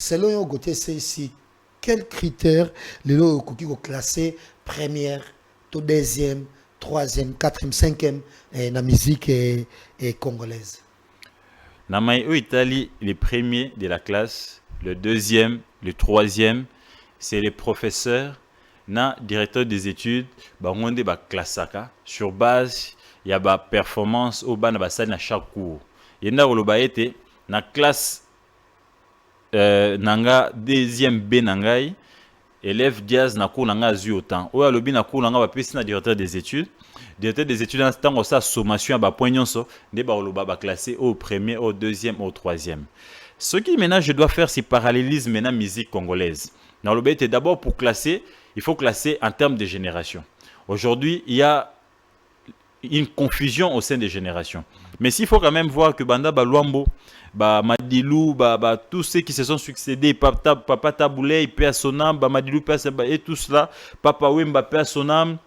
Selon yon côté, c'est ici. Quels critères les lots classés première, deuxième, troisième, quatrième, cinquième la musique congolaise? Dans Italie, les premiers de la classe, le deuxième, le troisième, c'est les professeurs, na directeur des études, on ba classaka sur base il y a ba performance au bas na salle na chaque cours. Yenda oloba été na classe nanga deuxième B nangai élève Diaz na cours nanga azu autant. O alobi na cours nanga ba pesi na directeur des études. Directeur des études en temps ça sommation à ba point nyonso de ba oloba ba classé au premier, au deuxième, au troisième. Ce qui maintenant je dois faire c'est parallélisme maintenant musique congolaise. Dans le but d'abord pour classer, il faut classer en termes de génération. Aujourd'hui, il y a une confusion au sein des générations. Mais s'il faut quand même voir que Banda Baluambo, Madilou, tous ceux qui se sont succédés, Papa Taboulé, Père Sonam, Madilou, et tout cela, Papa Wemba, Père Sonam,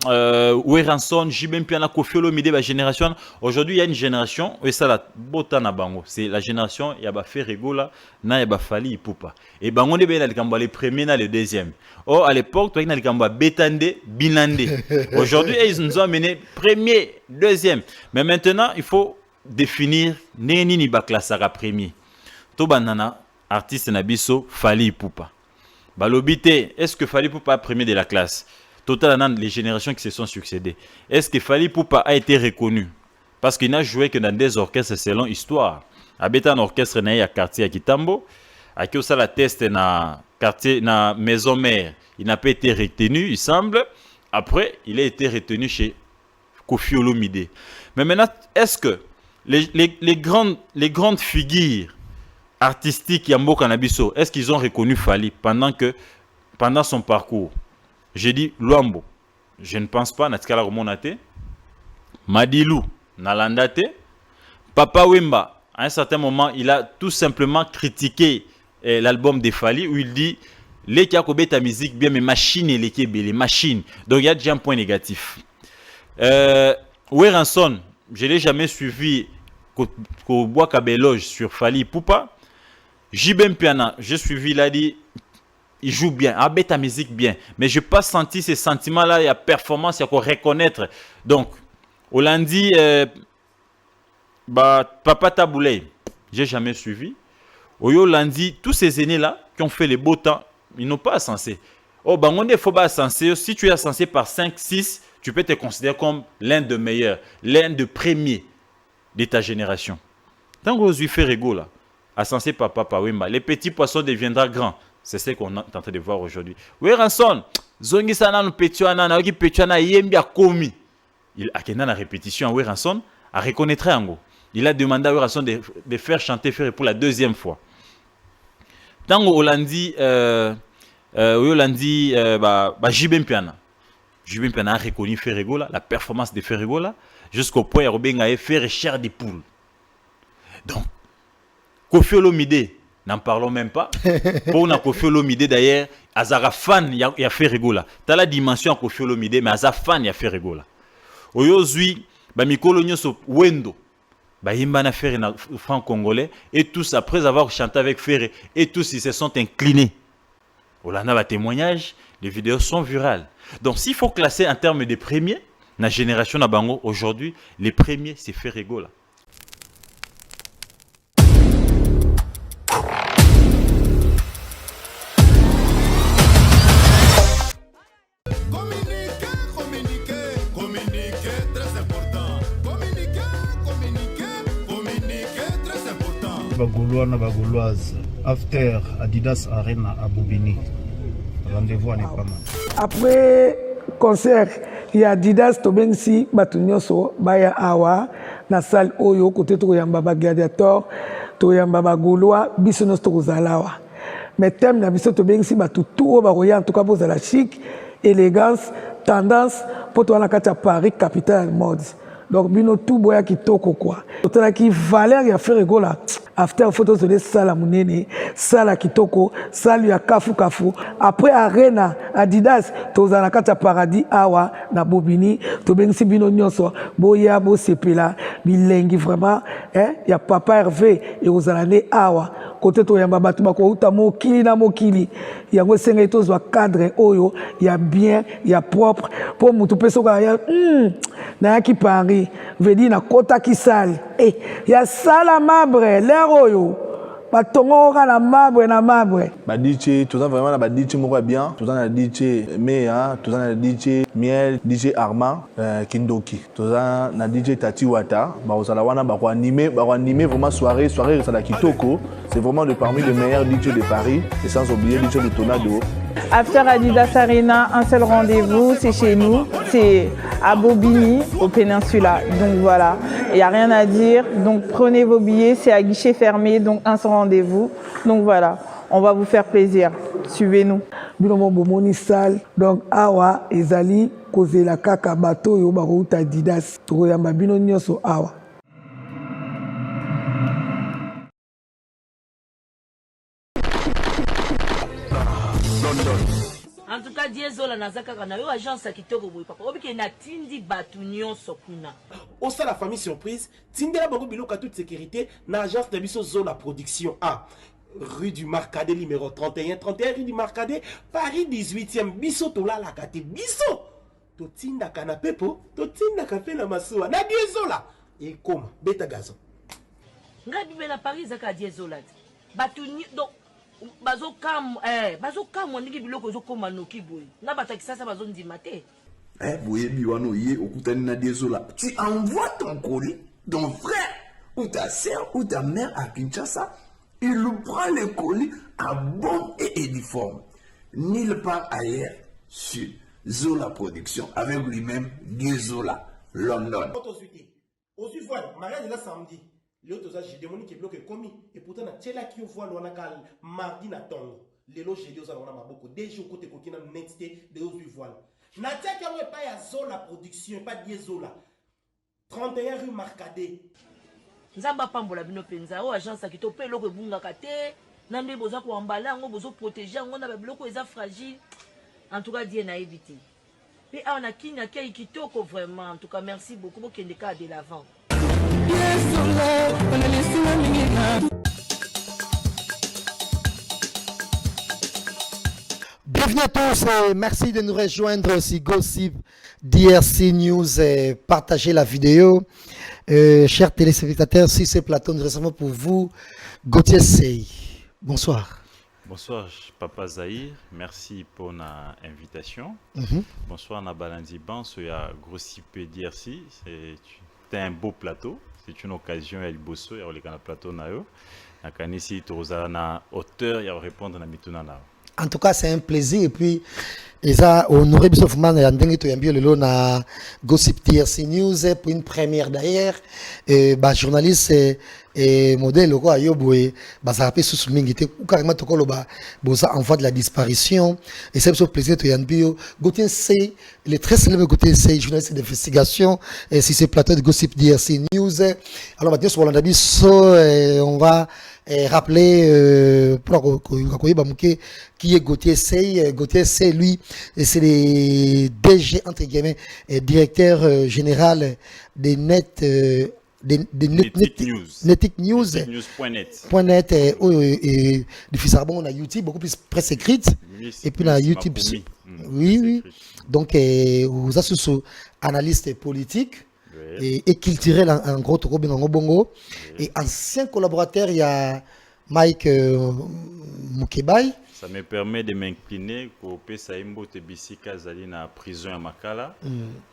Ranson, Jibem Piana, Kofi Olomide, la génération. Aujourd'hui, il y a une génération, et ça, la Botana Bango, c'est la génération, il y a fait Regola, na y a Fali, Poupa. Et Bango, il y a les premiers, les deuxièmes. Or, à l'époque, il y a les Betande, Binande. Aujourd'hui, ils nous ont amené premier, deuxième. Mais maintenant, il faut définir Neni ni Baklasara premier. Tobanana, artiste Nabiso, Fali, Poupa. Balobite, est-ce que Fali Poupa premier de la classe? Total, les générations qui se sont succédées. Est-ce que Fali Poupa a été reconnu? Parce qu'il n'a joué que dans des orchestres selon histoire. Habité un orchestre à quartier à Kitambo, à qui ça la teste na quartier na maison mère, il n'a pas été retenu, il semble. Après, il a été retenu chez Kofi Olomide. Mais maintenant, est-ce que les grandes figures artistiques Yambo Kanabiso, est-ce qu'ils ont reconnu Fali pendant son parcours? J'ai dit Luambo. Je ne pense pas. Natikala Romonate. Madilou. Nalandate. Papa Wemba. À un certain moment, il a tout simplement critiqué l'album de Fali où il dit les qui a ta musique bien, mais machines et les machines. Donc il y a déjà un point négatif. Ranson, je ne l'ai jamais suivi qu'au bois Kabeloge sur Fali Poupa. Jibem Piana, j'ai suivi, il a dit. Il joue bien, avec ta musique bien. Mais je n'ai pas senti ces sentiments-là, il y a performance, il y a qu'on reconnaître. Donc, Hollandi, Papa Taboulé, je n'ai jamais suivi. Hollandi, tous ces aînés-là qui ont fait les beaux temps, ils n'ont pas censé. Oh, on ne faut pas censé. Si tu es censé par 5, 6, tu peux te considérer comme l'un des meilleurs, l'un des premiers de ta génération. Tant que vous faites rigolo, là, censé par Papa Wemba, les petits poissons deviendront grands. C'est ce qu'on est en train de voir aujourd'hui. Oui, Ranson, Zongi Sana no Petuana, Naoki Petuana, Yembia Komi. Il a qu'un la répétition à Ranson, à reconnaître Ango. Il a demandé à Ranson de faire chanter Ferré pour la deuxième fois. Tant Hollandi, Jibem Piana. Jibem Piana a reconnu Ferregola, la performance de Ferregola, jusqu'au point où il a fait chair des poules. Donc, Kofi Olomide. N'en parlons même pas. Pour na Kofi Olomide d'ailleurs, Azara fan y a fait rigola. T'as la dimension Kofi Olomide, mais Azara fan y a fait rigola. Aujourd'hui, mikolo nyoso wendo, yimba na Ferré na franc congolais et tous après avoir chanté avec Ferré et tous ils se sont inclinés. Olana va témoignage, les vidéos sont virales. Donc s'il faut classer en termes de premiers, la génération na bango aujourd'hui, les premiers c'est Ferré Gola. Bagoulois na bagouloise after Adidas Arena à Boubini. Rendez-vous à Nepama. Après concert, il y a Adidas Tobensi Batunyoso Baya Awa na salle Oyo côté Toyamba Gladiator Toyamba Bagoulois Bisonos Tozalawa. Mais thème na biso Tobensi Batutu Baroya en tout cas pour la chic, élégance, tendance pour toi na kata Paris capitale mode. Donc bino tout boya kitoko quoi. Totala ki valeur ya Ferregola. after photo de sala munene sala kitoko salu ya kafu kafu après arena Adidas tozana kata paradis awa na Bobini to bengisi bino nyonso boya bo sepela bilengi vraiment ya papa Hervé et ozana ne awa côté to yamba batu bako uta mokili na mokili yango senga tozwa cadre oyo ya bien ya propre pour mutu peso ka ya na ki Paris vedi na kota kisali ya sala mabre l'air oyo batongo na mabre na mabre ba DJ tout ça vraiment na ba DJ moko bien tout ça na DJ Mea tout ça na DJ Miel DJ Armand Kindoki tout ça na DJ Tati Wata ba osala wana ba ko animer vraiment soirée ça la kitoko c'est vraiment de parmi les meilleurs DJ de Paris et sans oublier DJ de Tornado. After Adidas Arena, un seul rendez-vous, c'est chez nous, c'est à Bobigny, au Péninsula. Donc voilà, il n'y a rien à dire. Donc prenez vos billets, c'est à guichet fermé, donc un seul rendez-vous. Donc voilà, on va vous faire plaisir. Suivez-nous. Donc awa ezali kozela kaka bato yo barouta Adidas. Toyamba bino nyonso awa. En tout cas, Diezola Nazaka na yo agence à kitoko boy papa. Obike na tindi batu nyonso kuna. Au sein la famille surprise, tindela bango biloko toute sécurité na agence de biso Zola Production A. Rue du Marcadet numéro 31 rue du Marcadet, Paris 18e biso tola la kate biso. To tinda canapé po, to tinda café na masuwa. Na Diezola. Et comme beta gazon. Ngabi bela Paris zaka Diezola. Batu donc bazo kam ndiki biloko zo koma noki boy na batakisa sa bazo ndima te boye biwano ye okutani na Diezola tu envoies ton colis ton frère ou ta sœur ou ta mère à Kinshasa il prend le colis à bon et uniforme nulle part ailleurs sur Zola Production avec lui-même Diezola London. Aussi voilà mariage là samedi. L'autre j'ai demandé que bloque commis et pourtant na tela qui voit l'on a cal mardi na tongo les loges j'ai dit aux alona maboko déjà côté kokina nexté de aux voile na tia qui a pas ya Zola Production pas Diezola 31 rue Marcadet nzamba pambola bino penza o agence qui to pe loko bunga kate na nde boza ko embala ngo bozo protéger ngo na ba biloko eza fragile en tout cas die na éviter et on a kinya ki kitoko vraiment en tout cas merci beaucoup pour kende ka de l'avant. Bienvenue à tous et merci de nous rejoindre sur Gossip DRC News. Partagez la vidéo. Chers téléspectateurs, sur ce plateau, nous recevons pour vous Gauthier Sey. Bonsoir. Bonsoir, Papa Zahir. Merci pour l'invitation. Bonsoir, Nabalandi Banso et à Gossip DRC. C'est un beau plateau. C'est une occasion à Bosso et à plateau nayo. Nakanisi toza na auteur et à répondre na mituna na. En tout cas, c'est un plaisir et puis eza honoré bisof man ya ndenge to yambio lelo na Gossip DRC News pour une première d'ailleurs ba journaliste et modèle quoi yobwe ba ça rappelle sous mingi te carrément to koloba boza en voie de la disparition et c'est un plaisir to yambio Gauthier Sey le très célèbre Gauthier Sey journaliste d'investigation et si c'est plateau de Gossip DRC News alors maintenant sur l'andabi on va rappeler pour qui est Gauthier Sey. Gauthier Sey, lui, c'est le DG, entre guillemets, directeur général des Netic News. Netic.net. Et du Fissarbon, on a YouTube, beaucoup plus presse écrite. Et puis, on a YouTube. Oui. Donc, vous avez ce analyste politique. Et culturel en gros Bongo. Et ancien collaborateur, il y a Mike Mukebai. Ça me permet de m'incliner qu'au Pesaimbo Tebisika Zali na prison à Makala,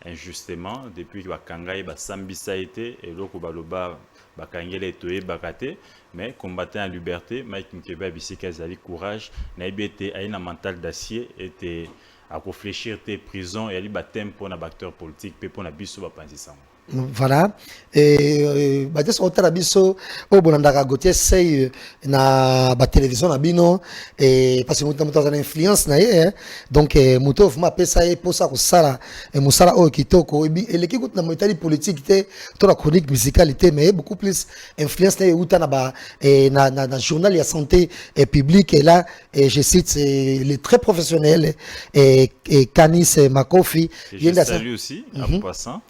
injustement, depuis que Bakangai Basambisa été et l'autre Baloba Bakangele Toé Bakate, mais combattant en liberté, Mike Mukebai Bisika Zali courage, Naibete a une mental d'acier était à réfléchir tes prisons et à libatem pour un acteur politique, pour un biso bapanzisang. Voilà. Et bah sur otala biso o bonandaka Gauthier Sey na ba télévision na bino et parce que muta za influence na ye donc muto fuma pesa ye posa ko sala et musala o kitoko et l'équipe na moitali politique té to la chronique musicalité mais beaucoup plus influence na uta na ba na journal ya santé et publique et là et je cite les très professionnels et Canis Makofi je salue aussi en passant.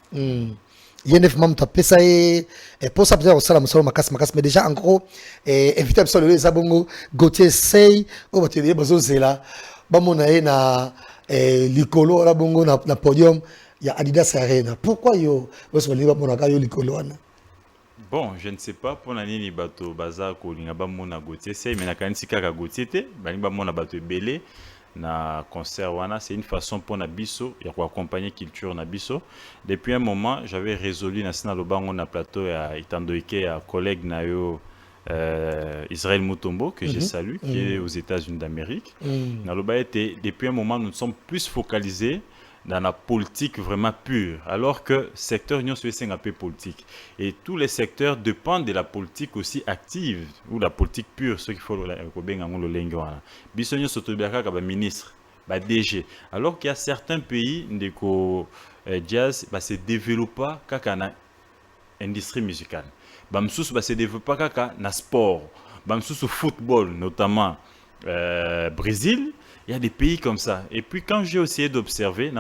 Yenef mam ta pesa et pour ça peut-être ça la musala makas mais déjà en gros invité absolument les abongo Gauthier Sey o bateli bazo zela ba mona na likolo la bongo na podium ya Adidas Arena. Pourquoi yo bazo liba mona ka yo likolo wana? Bon, je ne sais pas pour nani ni bato baza ko linga ba mona Gauthier Sey mais na kanisi kaka Gauthier te ba ba mona bato belé na concert wana, c'est une façon pour na biso ya ko accompagner culture na biso. Depuis un moment, j'avais résolu na sina lobango na plateau ya Itandoike ya collègue na yo Israël Mutombo que je salue qui est aux États-Unis d'Amérique. Na loba était depuis un moment nous sommes plus focalisés dans la politique vraiment pure, alors que secteur union c'est un peu politique et tous les secteurs dépendent de la politique aussi active ou la politique pure, ce qu'il faut ko benga ngolo lengi wana biso nyo sotobiaka ka ba ministre ba DG, alors qu'il y a certains pays ndeko jazz ba se développa kaka na industrie musicale, ba msusu ba se développa kaka na sport, ba msusu football notamment Brésil. Il y a des pays comme ça. Et puis quand j'ai essayé d'observer,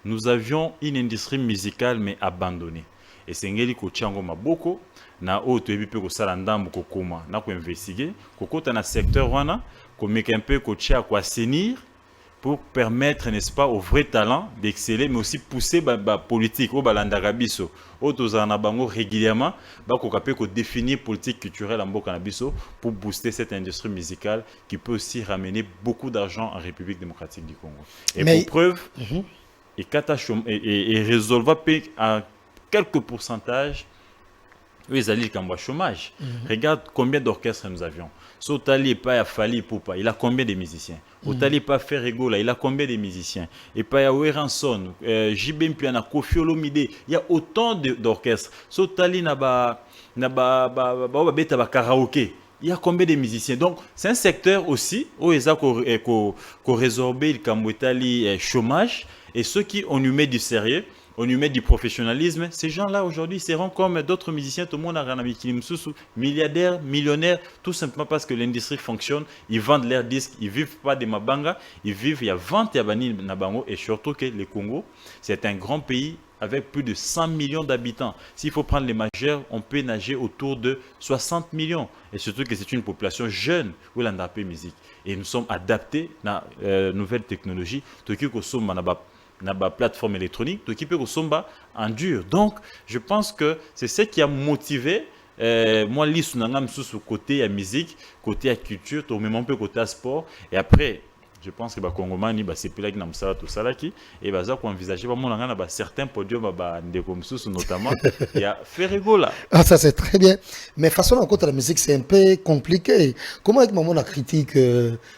nous avions une industrie musicale mais abandonnée. Et c'est ngeli ko chango maboko na o to ebi pe ko sala ndambo ko koma na ko investiguer ko kota na secteur wana ko meka un peu ko chia ko assainir pour permettre, n'est-ce pas, aux vrais talents d'exceller, mais aussi pousser la politique, au balandarabiso, au tozanabango régulièrement, qu'on définir politique culturelle en Bokanabiso pour booster cette industrie musicale qui peut aussi ramener beaucoup d'argent en République démocratique du Congo. Et mais, pour preuve, et résolvable à quelques pourcentages, ils allaient comme chômage. Regarde combien d'orchestres nous avions. Sotali pas à Fali Poupa, il a combien de musiciens? Otali pas Ferregola, il a combien de musiciens? Et pas à Weranson, Jibem Piana, Kofi Olomide, il y a autant d'orchestres. Sotali naba karaoké. Il y a combien de musiciens? Donc, c'est un secteur aussi où ils ont résorbé le Kamwetali chômage et ceux qui on lui met du sérieux. On lui met du professionnalisme. Ces gens-là, aujourd'hui, seront comme d'autres musiciens. Tout le monde a milliardaires, millionnaires, tout simplement parce que l'industrie fonctionne. Ils vendent leurs disques. Ils ne vivent pas de Mabanga. Ils vivent, il y a 20 Yabani Nabango. Et surtout que le Congo, c'est un grand pays avec plus de 100 millions d'habitants. S'il faut prendre les majeurs, on peut nager autour de 60 millions. Et surtout que c'est une population jeune où l'on a appelé musique. Et nous sommes adaptés à la nouvelle technologie. Tout ce sommes na plateforme électronique, tout qui peut ressemble en dur. Donc, je pense que c'est ce qui a motivé moi l'issue sous côté à musique, côté à culture, tout même un peu côté à sport. Et après, je pense que les Congomani c'est plus là qui n'ont tout ça là qui et ça qu'on envisager vraiment certains podiums notamment il y a Ferregola. Ah ça c'est très bien. Mais façon en contre la musique c'est un peu compliqué. Comment avec maman la critique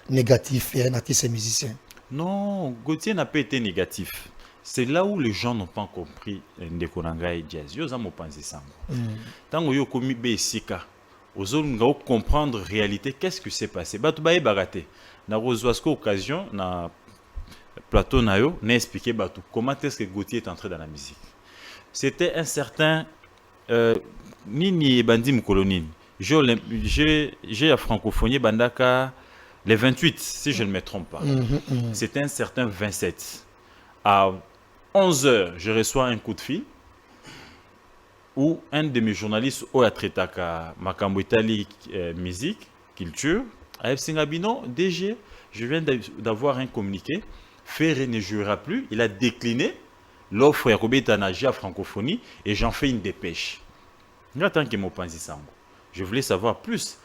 négative et un artiste et musicien? Non, Gauthier n'a pas été négatif. C'est là où les gens n'ont pas compris Ndekonanga et Jazz. Yo zamo pensé ça. Tant que yo komi be sika, aux autres comprendre réalité, qu'est-ce qui s'est passé. Batu bae baraté. Na rozwasko occasion na plateau na yo, n'a expliqué batu comment est-ce que Gauthier est entré dans la musique. C'était un certain Nini Bandi Mkolonine. J'ai la francophonie bandaka les 28, si je ne me trompe pas. C'était un certain 27. À 11h, je reçois un coup de fil où un de mes journalistes, Oyatretaka Makambo Itali musique, culture, à Singabino, DG, je viens d'avoir un communiqué. Ferré ne jouera plus. Il a décliné l'offre Yakobe Tanaja francophonie et j'en fais une dépêche. Je voulais savoir plus.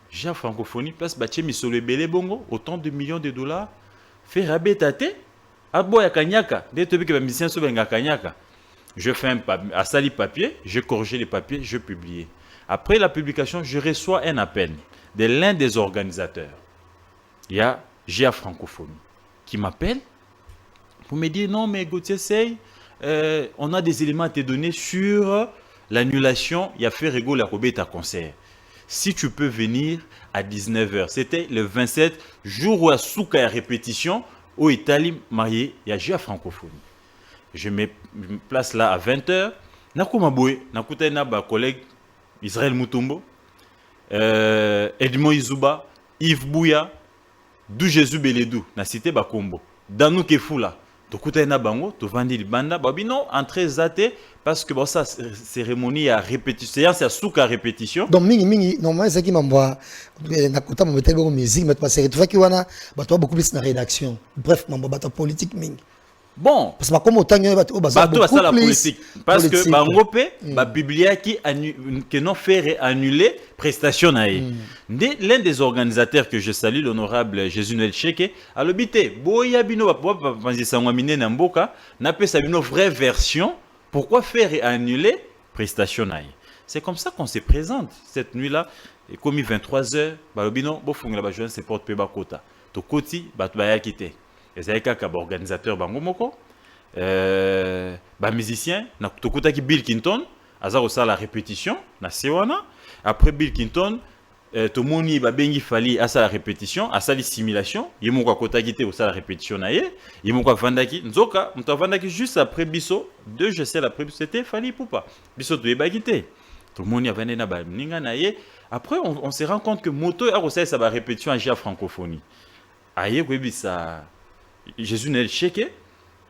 J'ai la francophonie, place Baché Misolo Belé Bongo, autant de millions de dollars. Fait rabé tate, aboya kanyaka, dès que les musiciens sont venus à kanyaka. Je fais un sali papier, je corrige les papiers, je publie. Après la publication, je reçois un appel de l'un des organisateurs. Il y a Gia Francophonie qui m'appelle pour me dire non, mais Gauthier Sey, on a des éléments à te donner sur l'annulation. Il y a fait rigoler à Robert concert. Si tu peux venir à 19h. C'était le 27, jour où à Souka à répétition, au Italie marié, il y a déjà francophonie. Je me place là à 20h. Nakuma Boé, Nakuta na ba collègue Israël Mutombo, Edmond Izuba, Yves Bouya, Dou Jésus Beledou, na cité Bakombo. Danou Kefula, Tokuta na bango, to vandi libanda, babino entrée zate parce que bon ça cérémonie à répétition, c'est à Souka à répétition. Donc mingi normalement c'est qui m'envoie Nakuta me mettre musique, mettre passer tout ça qui wana, bah toi beaucoup plus na rédaction. Bref, m'envoie bata politique mingi. Bon, parce que comme autant bateau ça la politique parce que bangope ba biblia qui que non faire annuler prestation nae. L'un des organisateurs que je salue, l'honorable Jésus Noël Cheke, a l'obité boya bino ba panzi sangwamine na mboka na pesa bino vraie version pourquoi faire annuler prestation nae. C'est comme ça qu'on se présente cette nuit-là et comme 23h ba lobino bo fungela ba joindre ses porte pe ba kota. To koti ba to ba yakite. Les organisateurs bangomoko, musiciens, na tokutaki Bill Clinton, azar aussi la répétition, na sewana. Après Bill Clinton, tomoni babengi fali à la répétition, à la simulation. Yemoko kota kite aussi la répétition na ye. Yemoko vandaki, nzoka, mto vandaki juste après biso, deux je sais après c'était fali poupa. Biso to yeba kite. Tomoni avane na ba ninga na ye. Après on se rend compte que moto a aussi sa répétition à francophonie. Aye kwebi ça. Jésus Noël Cheke,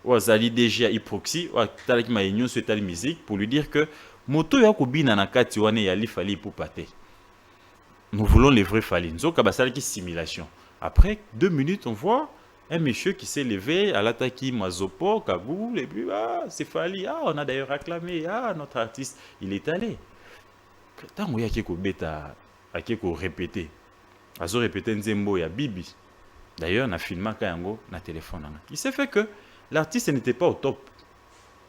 ou Azali déjà hyproxy, ou Talaki Maïnion sur telle musique pour lui dire que moto yakobi nanakati wane yali fali pour pâté. Nous voulons les vrais fali. Nous avons une simulation. Après 2 minutes, on voit un monsieur qui s'est levé à l'attaque Mazopo, Kaboul, et puis c'est fali. On a d'ailleurs acclamé. Notre artiste, il est allé. Tant qu'il y a quelque bêta, à quelque répété. Azo répété Nzembo ya Bibi. D'ailleurs, on a filmé Kayango na téléphone. Il s'est fait que l'artiste n'était pas au top.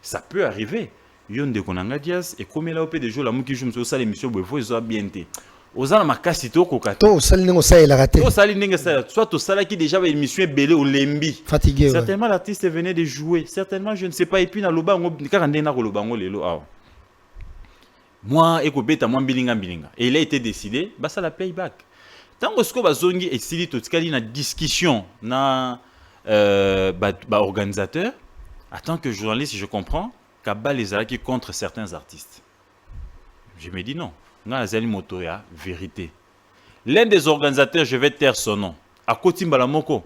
Ça peut arriver. Yonde konanga Diaz et comme il a opé des jours la mouki joue sur ça l'émission Bevo ils ont bien été. Osana makasi to kokata. To sali nengo sa la raté. To sali nengo sa soit to sala qui déjà l'émission belé au lembi. Fatigué. Certainement l'artiste venait de jouer. Certainement je ne sais pas et puis na lobango karande na lobango lelo ah. Moi ekobeta moi bilinga. Et il a été décidé bah ça la playback. Tant que ce que bazongi et sili totikali na discussion na organisateur en tant que journaliste je comprends qu'Abba les a qui contre certains artistes. Je me dis non. Ngazali Motoya, vérité. L'un des organisateurs, je vais taire son nom. À Kotimbala Moko.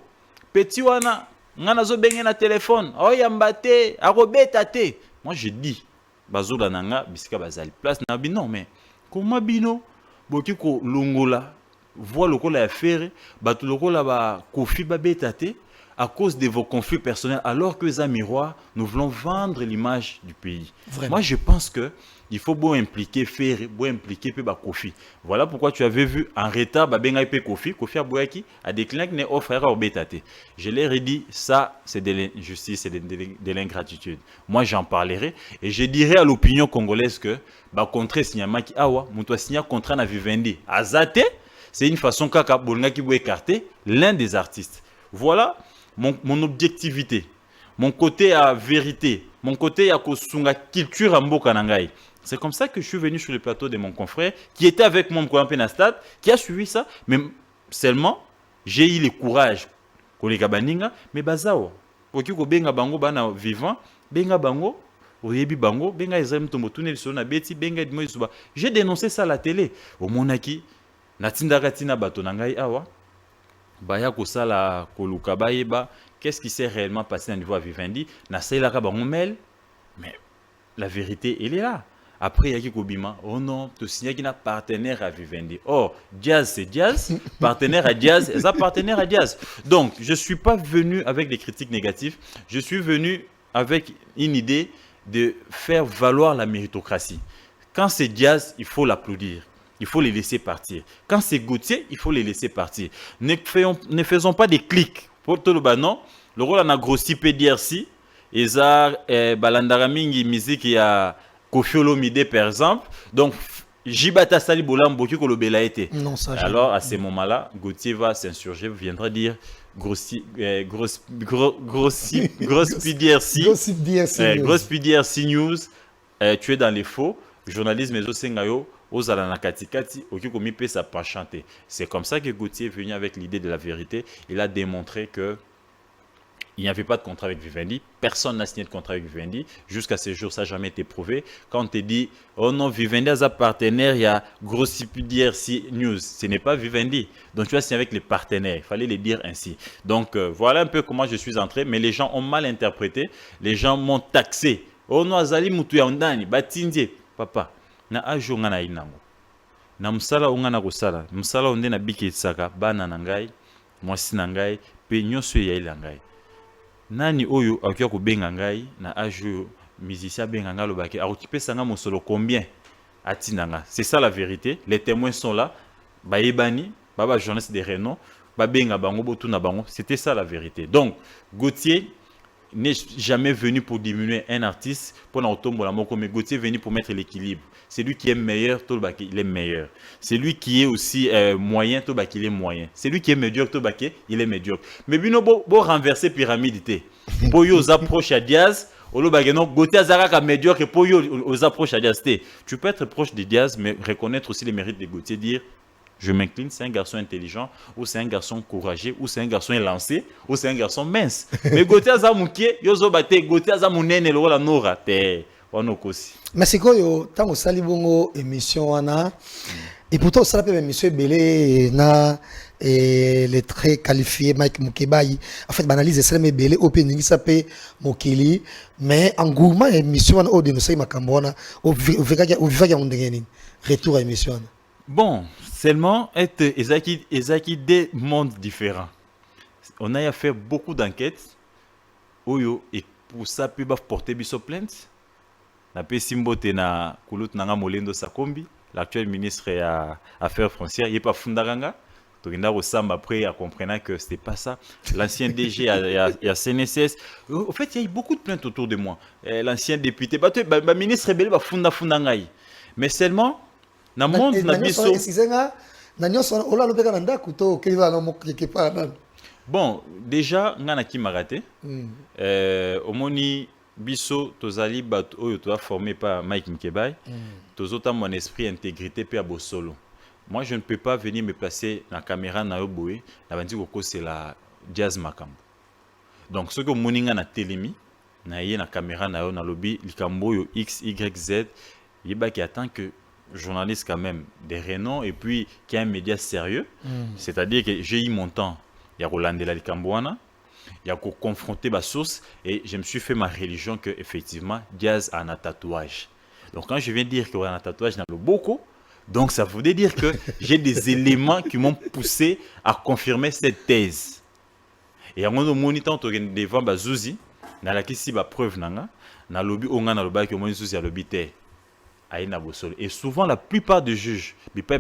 Petit wana, nganazo bengi na téléphone. Oh yambate, arobetate. Moi je dis, bazola nanga bisika bazali place na bino mais comment bino boki ko longola voit le la affaire batu lokola ba kofi ba betate. À cause de vos conflits personnels, alors que les miroirs, nous voulons vendre l'image du pays. Vraiment. Moi, je pense que il faut bien impliquer, Kofi. Voilà pourquoi tu avais vu en retard, Kofi a déclaré qu'il offre à Obetate. Je l'ai redit, ça, c'est de l'injustice, c'est de l'ingratitude. Moi, j'en parlerai et je dirai à l'opinion congolaise que, contre Signamaki Awa, Moutoua Signa contre na Vivendi. Azate, c'est une façon kaka bolnga qui veut écarter l'un des artistes. Voilà. Mon objectivité, mon côté à vérité, mon côté à kosunga culture à mboka nangai. C'est comme ça que je suis venu sur le plateau de mon confrère qui était avec moi au Penastad, qui a suivi ça, mais seulement j'ai eu le courage kolega baninga mais bazao poki ko benga bango bana vivant benga bango oyebi bango benga ezam tombo tunel sona beti benga dimo isuba. J'ai dénoncé ça à la télé au monaki natindaka tina bato nangai awa. Baya kosala koluka bayeba qu'est-ce qui s'est réellement passé à niveau à Vivendi na sela ka bango mail mais la vérité elle est là. Après yaki kobima oh non to signer qui n'a partenaire à Vivendi. Oh Jazz c'est Jazz, partenaire à Jazz, et ça partenaire à Jazz. Donc je suis pas venu avec des critiques négatives, je suis venu avec une idée de faire valoir la méritocratie. Quand c'est Jazz, il faut l'applaudir. Il faut les laisser partir. Quand c'est Gauthier, il faut les laisser partir. Ne faisons pas des clics. Pour tout le banon, le rôle en a grossi PDRC. Et ça, Balandaramingi musique, il y a Kofi Olomide par exemple. Donc, Jibata Sali Bolambo qui kolobela été. Non, ça. Alors à ce moment-là, Gauthier va s'insurger, viendra dire grosse PDRC News, tu es dans les faux, journalisme et Sengayo, aux Alana Katikati, Okikomi peut ça pas chanter. C'est comme ça que Gauthier est venu avec l'idée de la vérité. Il a démontré que il n'y avait pas de contrat avec Vivendi. Personne n'a signé de contrat avec Vivendi. Jusqu'à ce jour, ça n'a jamais été prouvé. Quand on te dit, oh non, Vivendi a un partenaire, il y a Grossipi DRC News. Ce n'est pas Vivendi. Donc tu vas signer avec les partenaires. Il fallait les dire ainsi. Donc voilà un peu comment je suis entré. Mais les gens ont mal interprété. Les gens m'ont taxé. Oh non, Azali Moutou Yaondani, Batindie. Papa, na ajo ngana inango. Na musala ungana kusala. Musala onde na biki tsaka. Bana nangai, mwasi nangai, pe nyoso ya ilangai. Nani oyo akia ko benga ngai na aju musicien benga ngalo baki akipesa nga mosolo combien atinanga. C'est ça la vérité. Les témoins sont là. Baebani, baba journaliste de renom, ba benga bango botuna bango. C'était ça la vérité. Donc Gauthier n'est jamais venu pour diminuer un artiste pour l'autombo la moko, mais Gauthier est venu pour mettre l'équilibre. C'est lui qui est meilleur, Tolbaki, il est meilleur. C'est lui qui est aussi moyen, Tolbaki, il est moyen. C'est lui qui est médiocre, Tolbaki, il est médiocre. Mais bino bo renverser pyramide. Pour yo aux approches à Diaz, non, Gauthier Azaraka médiocre et pour yo aux approches à Diaz. Tu peux être proche de Diaz, mais reconnaître aussi les mérites de Gauthier, dire je m'incline, c'est un garçon intelligent, ou c'est un garçon courageux, ou c'est un garçon élancé, ou c'est un garçon mince. Mais Gauthier Azamouké, yozo bate, Gauthier Azamounene, le rôle nora, te, wanokosi. Mais c'est quoi, tant que ça, bongo émission, Anna, et pourtant, ça peut émission belé, na, et les très qualifiés, Mike Mukebayi, en fait, banalise, c'est les belé, opening, ça peut Mokeli, mais en gourmand, émission, on de nous, c'est ma cambona, au vivage, on dégaine, retour à émission. Bon, seulement, Ezaki des mondes différents. On a fait beaucoup d'enquêtes. Oyo, et pour ça, puis porter biso plainte. La paix Simbote na Kulut Nanga Molendo Sakombi, l'actuel ministre à Affaires foncières, il n'est pas Fundaranga. Donc, il a après à comprendre que ce n'était pas ça. L'ancien DG à CNSS. En fait, il y a eu beaucoup de plaintes autour de moi. L'ancien député, le ministre est Fundangai. Mais seulement, dans le monde, bon, déjà, on a qui m'a raté. Au moni biso tozali bat oyo to formé par Mike Mkebai. Tozota mon esprit intégrité pe abosolo. Moi, je ne peux pas venir me placer dans la caméra na yoboé. Na bandi koko c'est la Jazz Makambo. Donc ce que moninga na telemi na yé na caméra na yo na lobby likambo yo X Y Z. Yeba qui attend que journaliste quand même des renom et puis qui a un média sérieux. C'est-à-dire que j'ai eu mon temps. Il y a Roland de la Licambouana. Il y a confronté ma source et je me suis fait ma religion que effectivement Diaz a un tatouage. Donc quand je viens dire qu'il y a un tatouage dans le boko, donc ça voudrait dire que j'ai des éléments qui m'ont poussé à confirmer cette thèse. Et à mon moniteur devant Bazouzi, dans la question de preuve nanga, dans le lobby onga na lobby que mon Zouzi a lobby té. Et souvent, la plupart des juges, après,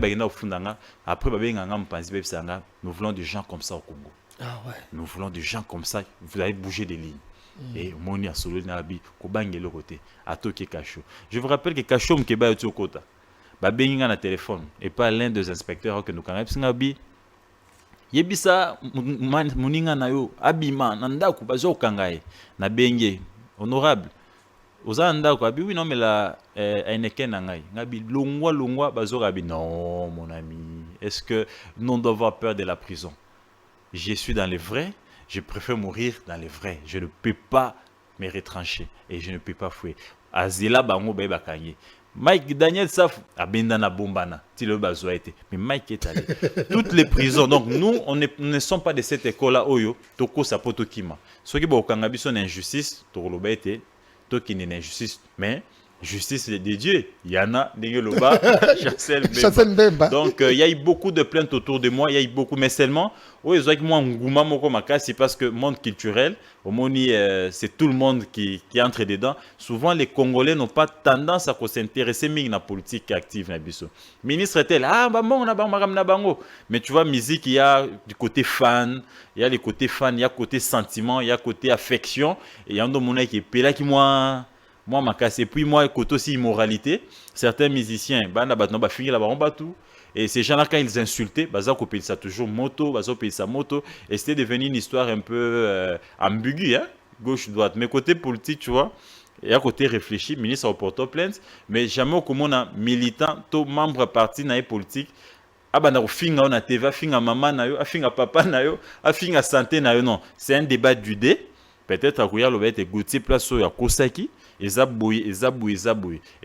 nous voulons des gens comme ça au Congo. Ah ouais. Nous voulons des gens comme ça. Vous allez bouger des lignes. Et Moni a solo nabi, Kobange le côté, à Toké Kacho. Je vous rappelle que Kacho Mkeba est au côté. Babenga na téléphone. Et pas l'un des inspecteurs que nous connaissons. Singabi. Yebisa Moninga na yo, Abima, Nandaku, Bazo Kangaye, na Bengue, honorable. Ozanda quoi oui non mais la Heineken nangai ngabi longwa bazorabi non mon ami, est-ce que nous devons avoir peur de la prison? Je suis dans les vrais, je préfère mourir dans les vrais, je ne peux pas me retrancher et je ne peux pas fuir. Azila bango beba kanye Mike Daniel Saf abenda na bombana ti le bazo été mais Mike est allé toutes les prisons. Donc nous on ne sommes pas de cette école là oyo toko sapoto kima soki bo kanga biso na injustice to loba été toi qui n'est injustice, mais justice de Dieu. Il y en a, Chancel Bemba. Donc, il y a eu beaucoup de plaintes autour de moi, il y a eu beaucoup, mais seulement, parce que monde culturel, au moni, c'est tout le monde qui entre dedans. Souvent, les Congolais n'ont pas tendance à s'intéresser à la politique active. Ministre est-elle, mais tu vois, musique, il y a du côté fan, il y a les côtés fan, il y a côté sentiment, il y a côté affection, et il y a un monde qui est là qui moi. moi ma casse. Et puis moi côté aussi immoralité, certains musiciens banda batno ba finir là-bas on bat tout. Et ces gens-là, quand ils insultaient, baza payer ça toujours moto, baza payer sa moto. Et c'était devenu une histoire un peu ambiguë, hein? Gauche-droite. Mais côté politique, tu vois, et à côté réfléchi, ministre a porté plainte, mais jamais comme on a militant, tout membre parti na politique, ah ben on finga on a TV, finga maman na yo, finga papa na yo, finga santé na yo, non. C'est un débat du dé. Peut-être à courir le bête et goûter place sur ya Kosaki. Et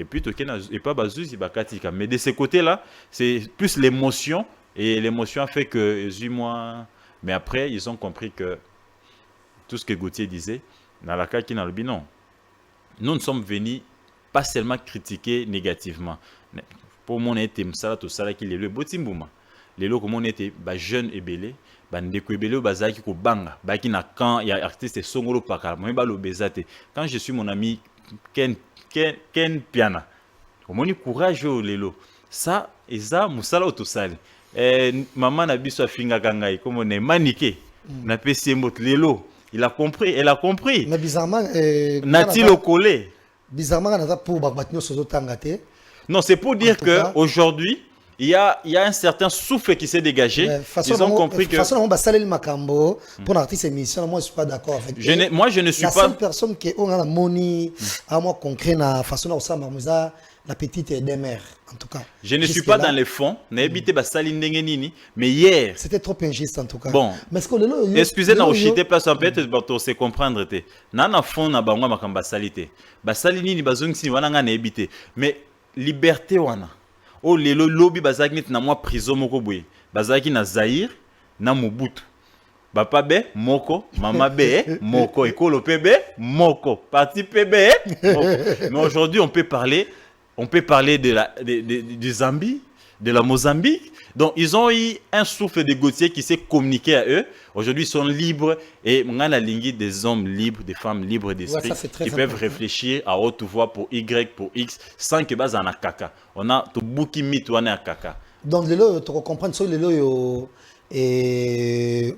puis et pas bazuzi bakatika. Mais de ce côté-là, c'est plus l'émotion et l'émotion a fait que moi. Mais après, ils ont compris que tout ce que Gauthier disait, dans la cas qui n'a le non. Nous sommes venus pas seulement critiquer négativement. Pour mon été, ça tout ça qui est le botimbouma. Les lots comme on était jeunes et belés. Quand je suis mon ami Ken Piana, comment il courage lelo ça et ça musala autosali maman na biso finga kangai comme on est maniqué na pesi mot lelo il a compris, elle a compris. Mais bizarrement n'a-t-il au collé bizarrement on a pour babatino sozo tangate. Non, c'est pour dire que aujourd'hui il y a un certain souffle qui s'est dégagé. Ils ont compris que... façon, on va saler le macambo pour l'artiste émission. Moi, je ne suis pas d'accord avec moi, je ne suis la pas... La seule personne qui a la money, à moi concret, la façon dont ça m'a la petite des mères, en tout cas. Je ne suis pas dans les fonds. Mais hier... C'était trop injuste, en tout cas. Bon. Mais ce que excusez, na ochite place en peut-être pour se comprendre. Nana fond na bangwa makamba salite. Basalini ni bazong si wana nga na ebité. Mais liberté wana. Oh lelo lobby bazaki net na moi prison moko boye bazaki na Zaïre na Mobutu papa be moko mama be moko ekolo pb moko parti pb moko. Mais aujourd'hui on peut parler du Zambie, de la Mozambique. Donc ils ont eu un souffle de Gauthier qui s'est communiqué à eux. Aujourd'hui ils sont libres et on a la ligne des hommes libres, des femmes libres d'esprit qui peuvent réfléchir à haute voix pour Y, pour X sans que base en a caca. On a tout bouki mit ou on a caca. Donc les lots, tu comprends ça les lots et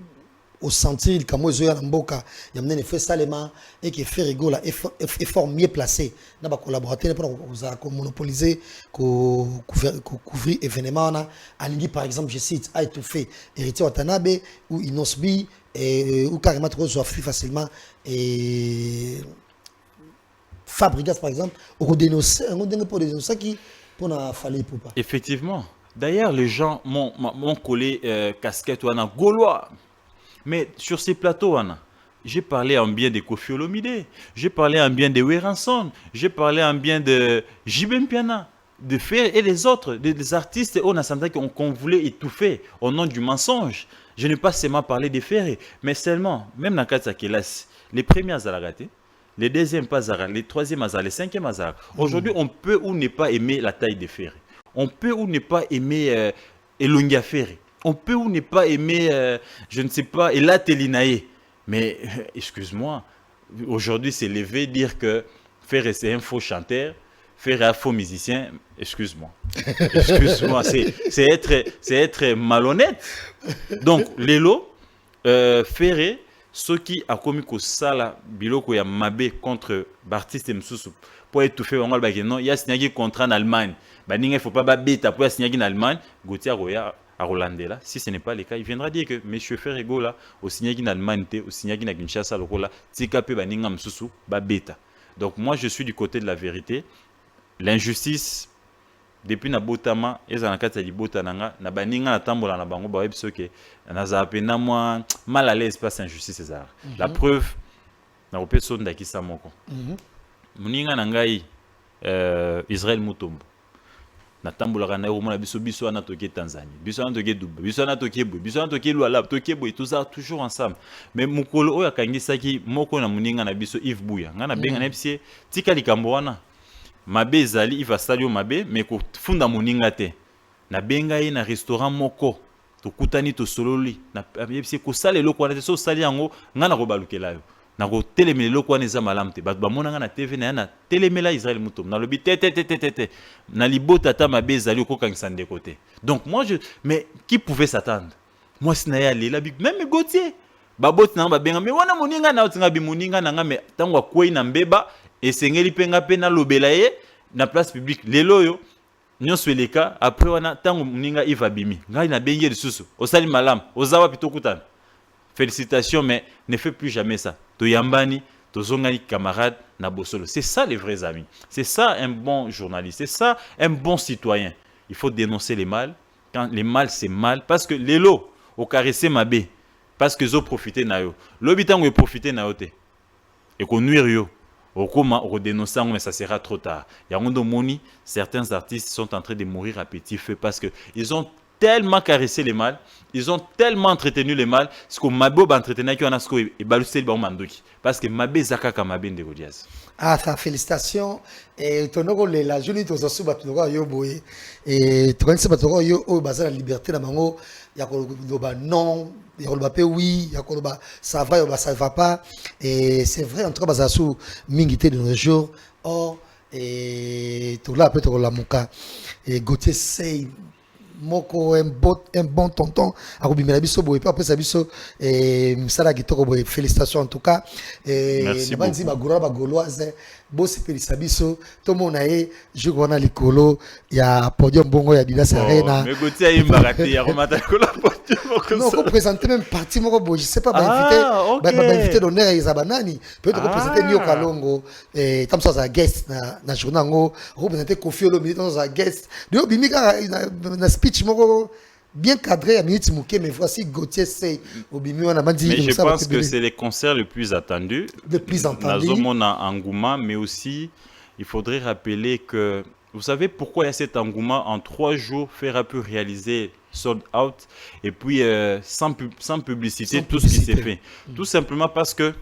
au sentir comme ils ont mboka il y a fait salement et qui fait rigoler effort mieux placé n'a pas collaborateur pour monopoliser couvrir événement on a aligné par exemple je cite a étouffé héritier Watanabe ou Inosbi et ou carrément trop facilement et Fabregas par exemple au dénoncer pour dénoncer qui pour na fallait pour pas. Effectivement. D'ailleurs les gens m'ont collé casquette ou un Gaulois. Mais sur ces plateaux, j'ai parlé en bien de Koffi Olomide, j'ai parlé en bien de Weranson, j'ai parlé en bien de Jibem Piana, de Fer et les autres, des artistes qu'on voulait étouffer au nom du mensonge. Je n'ai pas seulement parlé des Ferré, mais seulement, même dans Katsakelas, les premiers Azaragaté, les deuxièmes Pazara, les troisièmes Azar, les cinquièmes Azar. Aujourd'hui, on peut ou ne pas aimer la taille des Ferré. On peut ou ne pas aimer Elongia Ferré. On peut ou ne pas aimer, je ne sais pas, Ella Telinae. Mais, excuse-moi, aujourd'hui, c'est levé dire que Ferré, c'est un faux chanteur, Ferré, un faux musicien. Excuse-moi. Excuse-moi, c'est être malhonnête. Donc, Lelo, Ferré, ceux qui a commis que sala biloko ya mabe contre Baptiste Msusu pour étouffer on va non il y a signé contrat en Allemagne bah il faut pas bêta pour signer en Allemagne Gauthier Roya à Rolandela si ce n'est pas le cas il viendra dire que monsieur Ferrego là au signé en Allemagne au signé en Kinshasa lokola tika pe ba ninga Msusu ba bêta. Donc moi je suis du côté de la vérité. L'injustice depuis na botama ezana kati ya libota nanga na baninga na tambola na bango ba webso ke na zape na moi mal à l'aise pas injustice César. La preuve na opeso ndaki samoko. Muninga na ngai Israël Mutombo. Na tambola na romona biso na toke Tanzanie. Biso na toke Dubai, biso na toke Boy, biso na toke Luala, toke Boy, tout ça toujours ensemble. Mais mukolo oya kangisaki moko na muninga na biso Yves Bouya. Ngana benga na psie tika likambo wana. Mabe ezali iva salio mabe mais ko funda moninga te na benga ye na restaurant moko to kutani to sololi na yebisi ko sala eloko wana te so sali yango nga na ko balukela yo na ko telemela eloko wana eza malamu te bato bamona nga na TV na telemela Israël Mutombo na lobi te na libota ta mabe ezali okokangisa ndeko te. Donc moi mais qui pouvait s'attendre moi sina ya lela big même Gauthier baboti na ba benga mais wana moninga na otinga bi moninga na nga mais tango akwei na mbeba et sengeli penga pena lobela ye na place publique lelo yo nyonso eleka après wana tango muninga iva bimi ngai na bengi lisusu osali malam ozawa pito kutana félicitations mais ne fais plus jamais ça to yambani to zongani camarade na bosolo. C'est ça les vrais amis, c'est ça un bon journaliste, c'est ça un bon citoyen. Il faut dénoncer les mal quand les mal c'est mal parce que lelo au caresser ma bé parce que zo profiter na yo lobitango profiter na yo te et ko nuire yo au comment au dénoncer mais ça sera trop tard. Yangondo moni certains artistes sont en train de mourir à petit feu parce que ils ont tellement caressé les mâles, ils ont tellement entretenu les mâles, parce que Mabo va entretenir qui en a ce que balusé le bon mandoki, parce que Mabé zaka kamabe de Godias. Ah, ça félicitations. Et ton nom la journée de ce soir, tu dois yo boy. Et tu connais pas toi yo au bazar la liberté na mango, ya ko ba non, ya ko ba pe oui, ya ko ba ça va yo ba ça va pas. Et c'est vrai en tout cas bazar sous mingité de nos jours. Or et tout là peut te la moka. Et Gauthier Sey moko un bon tonton akobimela biso boye pe après ça biso msala kitoko boye félicitations en tout cas merci banzi bagora bagoloise bosi pelisa biso tomona ye jukona likolo ya podium bongo ya Didas Arena mais Gauthier imbarate ya remata kola podium non ko présenter même partie moko boye je sais pas ba invité d'honneur ya Zabanani peut-être représenter Nio Kalongo comme ça za guest na journal ngo représenter Kofi Olomide dans za guest de bimika na speech moko bien cadré à minute mouké mais voici Gauthier Sey au bimi on a dit mais je pense que c'est les concerts les plus attendus Nazomona engouement mais aussi il faudrait rappeler que vous savez pourquoi il y a cet engouement en 3 jours Ferra pu réaliser sold out et puis sans publicité tout ce qui s'est fait tout simplement parce que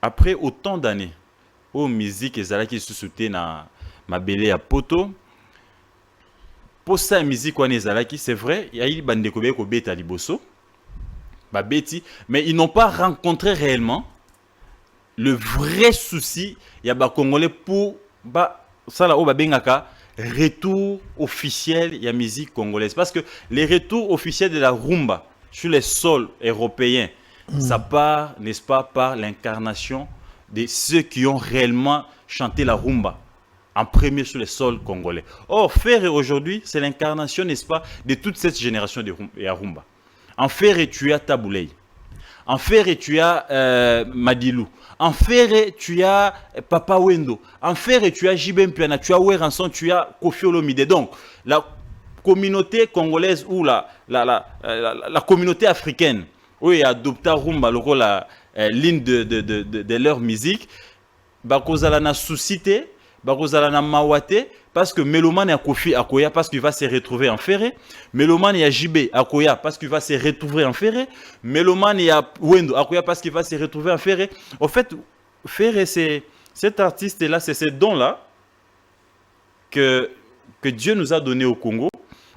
après autant d'années aux musique et zala qui se soutient na mabele à poto pour ça musique on est c'est vrai il y a eu bande ko beta liboso ba beti mais ils n'ont pas rencontré réellement le vrai souci il y a ba congolais pour ba ça là au ba bengaka retour officiel il y a musique congolaise parce que les retours officiels de la rumba sur les sols européens ça part n'est-ce pas par l'incarnation de ceux qui ont réellement chanté la rumba en premier sur les sols congolais. Or, Ferré aujourd'hui, c'est l'incarnation, n'est-ce pas, de toute cette génération de rumba. En Ferré, tu as Tabouley. En Ferré, tu as Madilou. En Ferré, tu as Papa Wendo. En Ferré, tu as Jibem Piana, tu as Weranson, tu as Kofi Olomide. Donc, la communauté congolaise ou la communauté africaine, où il a adopté rumba, le rôle, la ligne de leur musique, Bakozala na suscité, Bakozala na mawate, parce que Mélomane a Kofi Akoya, parce qu'il va se retrouver en Ferré. Mélomane a Jibé Akoya, parce qu'il va se retrouver en Ferré. Mélomane a Wendo Akoya, parce qu'il va se retrouver en Ferré. En fait, Ferré, c'est cet artiste-là, c'est ce don-là que Dieu nous a donné au Congo.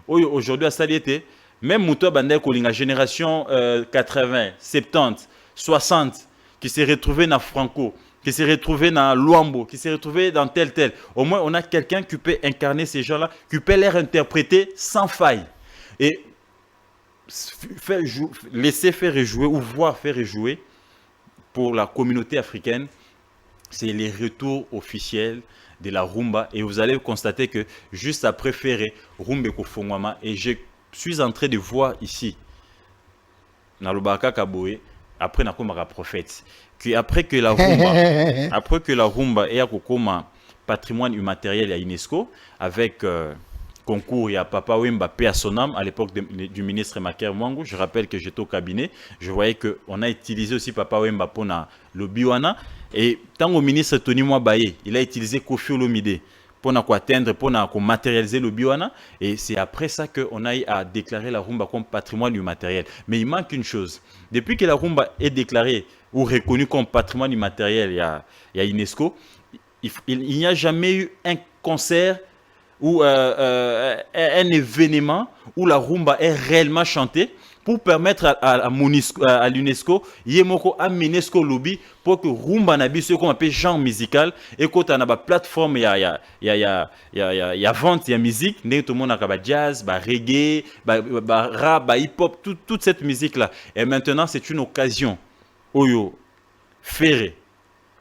Aujourd'hui, à Saliété, même Moutoua Bandai Kolinga, génération 80, 70, 60, qui s'est retrouvé dans Franco, qui s'est retrouvé dans Luambo, qui s'est retrouvé dans tel. Au moins, on a quelqu'un qui peut incarner ces gens-là, qui peut les interpréter sans faille. Et laisser faire jouer ou voir faire jouer pour la communauté africaine, c'est les retours officiels de la rumba. Et vous allez constater que juste après Ferré, Rumba Kofongwama, et je suis en train de voir ici, dans le Baka Kaboé, après Nakomara Prophète, après que la rumba est comme patrimoine immatériel à UNESCO, avec concours, il y a Papa Wemba Pé à Sonam, à l'époque du ministre Maker Mwangu. Je rappelle que j'étais au cabinet, je voyais qu'on a utilisé aussi Papa Wemba pour le Biwana. Et tant au ministre Tony Mwabaye, il a utilisé Kofi Olomide pour atteindre, pour matérialiser le Biwana. Et c'est après ça qu'on a eu à déclarer la rumba comme patrimoine immatériel. Mais il manque une chose. Depuis que la rumba est déclarée ou reconnue comme patrimoine immatériel, il y a UNESCO, il n'y a jamais eu un concert ou un événement où la rumba est réellement chantée pour permettre à l'UNESCO yemoko amenesko lobby pour que rumba na biso comme appelle genre musical et quand on a ba plateforme ya vente ya musique né tout le monde a ba jazz ba reggae ba rap ba hip hop toute cette musique là et maintenant c'est une occasion oyo Ferré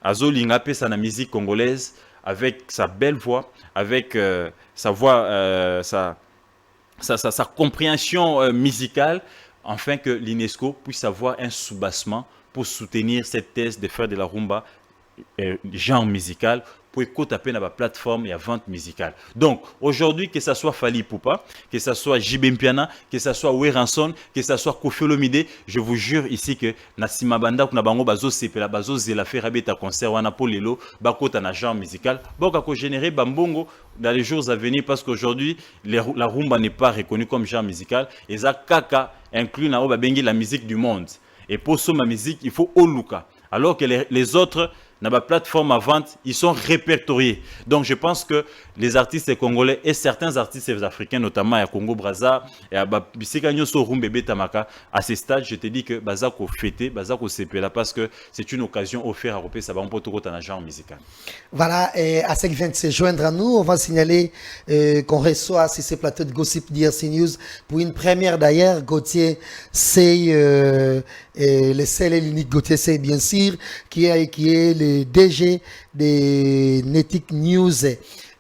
azolinga pe sa na musique congolaise avec sa belle voix, avec sa voix, sa compréhension musicale, afin que l'UNESCO puisse avoir un soubassement pour soutenir cette thèse de faire de la rumba genre musical pour écouter à la plateforme et à vente musicale. Donc, aujourd'hui, que ce soit Fally Ipupa, que ce soit JB Mpiana, que ce soit Weranson, que ce soit Koffi Olomide, je vous jure ici que Nassima Banda, kuna bango bazo sepela, bazo zela faire abeta concert wana pour lelo, bakota na genre musical, boka ko générer bambongo dans les jours à venir parce qu'aujourd'hui, la rumba n'est pas reconnue comme genre musical et ça kaka inclut na oba bengi la musique du monde. Et pour ça, ma musique, il faut Oluka. Alors que les autres, dans la plateforme à vente, ils sont répertoriés. Donc je pense que les artistes congolais et certains artistes africains, notamment à Congo-Brazza et à Tamaka, à ce stade, je te dis que Bazako fêté, Bazako sepela parce que c'est une occasion offerte à Europé, ça va un peu trop dans un genre musical. Voilà, et à ceux qui viennent de se joindre à nous, on va signaler qu'on reçoit sur ces plateaux de Gossip DRC News pour une première d'ailleurs. Gauthier Sey, le seul et l'unique Gauthier Sey, bien sûr, qui est le DG de Netic News,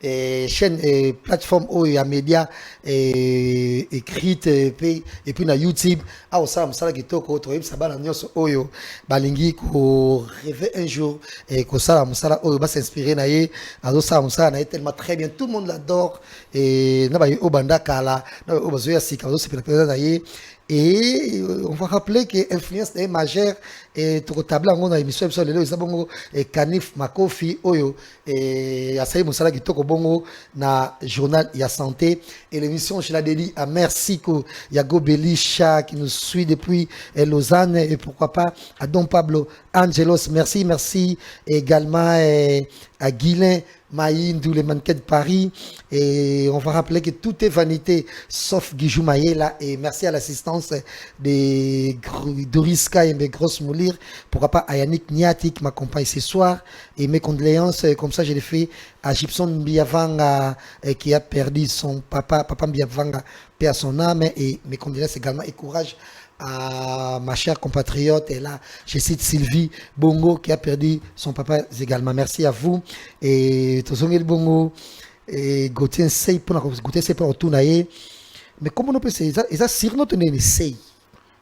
chaîne et plateforme où il y a médias écrites et puis na YouTube. Ah, on sait ça qui toko toi ça va l'annonce oyo balingi ko rêver un jour et que ça musala oyo va s'inspirer na ye azo ça musala na tellement très bien, tout le monde l'adore et na ba yo banda kala na ba zo ya sika zo se pela na ye. Et on va rappeler que l'influence est majeure et tout table on a émission sur les bongo et Kanif Makofi Oyo et Asaï Moussala qui toko bongo na journal ya santé et l'émission je la dédie à Mercico Yago Belisha qui nous suit depuis Lausanne et pourquoi pas à Don Pablo Angelos, merci également à Guilain Maïndou, les mannequins de Paris. Et on va rappeler que tout est vanité, sauf Guijou Maïela. Et merci à l'assistance de Doris K et mes grosses moulir. Pourquoi pas à Yannick Niati qui m'accompagne ce soir. Et mes condoléances, comme ça je l'ai fait à Gibson Mbiavanga qui a perdu son papa Mbiavanga, paix à son âme. Et mes condoléances également et courage à ma chère compatriote, et là, je cite Sylvie Bongo qui a perdu son papa également. Merci à vous. Et Tozongel Bongo, et Gauthier Sey pour retourner. Mais comment on peut se dire, ils ont sur notre nez Sey?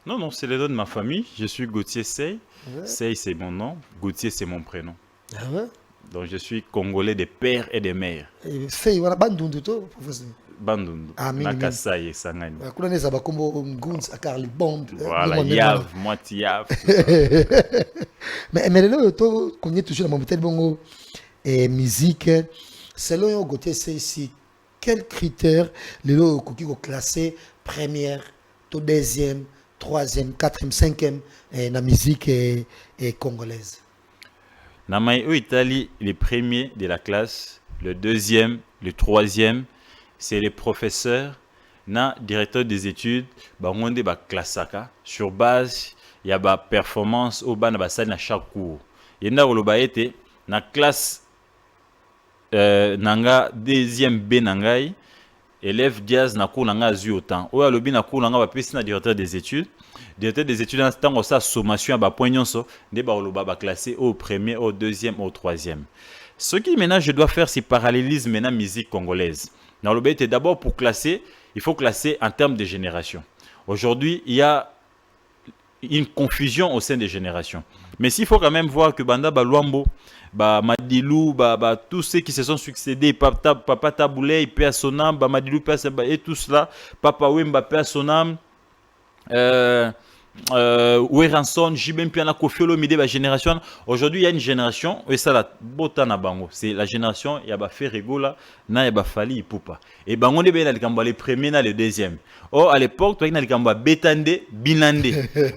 Non, c'est le nom de ma famille. Je suis Gauthier Sey. Ouais. Sey, c'est mon nom. Gauthier, c'est mon prénom. Ah ouais? Donc, je suis congolais de père et de mère. Sey, voilà, Bandundu, professeur. Bandundu. Nakasai et Sangani. Voilà, Yav, moitié Yav. Mais là, tu connais toujours la montée de bongo et musique. Selon yo Gauthier Sey ici, quels critères les lots qui sont classés première, deuxième, troisième, quatrième, cinquième la musique congolaise? Namaï Italie, les premiers de la classe, le deuxième, le troisième, c'est les professeurs, na directeur des études, bangonde ba classaka sur base il y a ba performance au ban ba salle na chaque cours. Yenda oloba été na classe nanga deuxième B nangai élève Diaz na cours nanga azu autant. O alobi na cours nanga ba pesi na directeur des études. Directeur des études en sa sommation à ba point nyonso de ba oloba ba classé au premier, au deuxième, au troisième. Ce qui maintenant je dois faire c'est parallélisme maintenant musique congolaise. Dans le but, d'abord pour classer, il faut classer en termes de génération. Aujourd'hui, il y a une confusion au sein des générations. Mais s'il faut quand même voir que Banda Baluambo, Madilou, tous ceux qui se sont succédés, Papa Taboulé, Père Sonam, Madilou, et tout cela, Papa Wemba, Père Sonam, Weranson, JB Mpiana, Koffi Olomide, la génération. Aujourd'hui, il y a une génération, et ça, la Botana Bango, c'est la génération, il y a Ferregola, na y a Fally Ipupa. Et Bango, il y a les premiers, les deuxièmes. Or, à l'époque, il y a les Betande, Binande.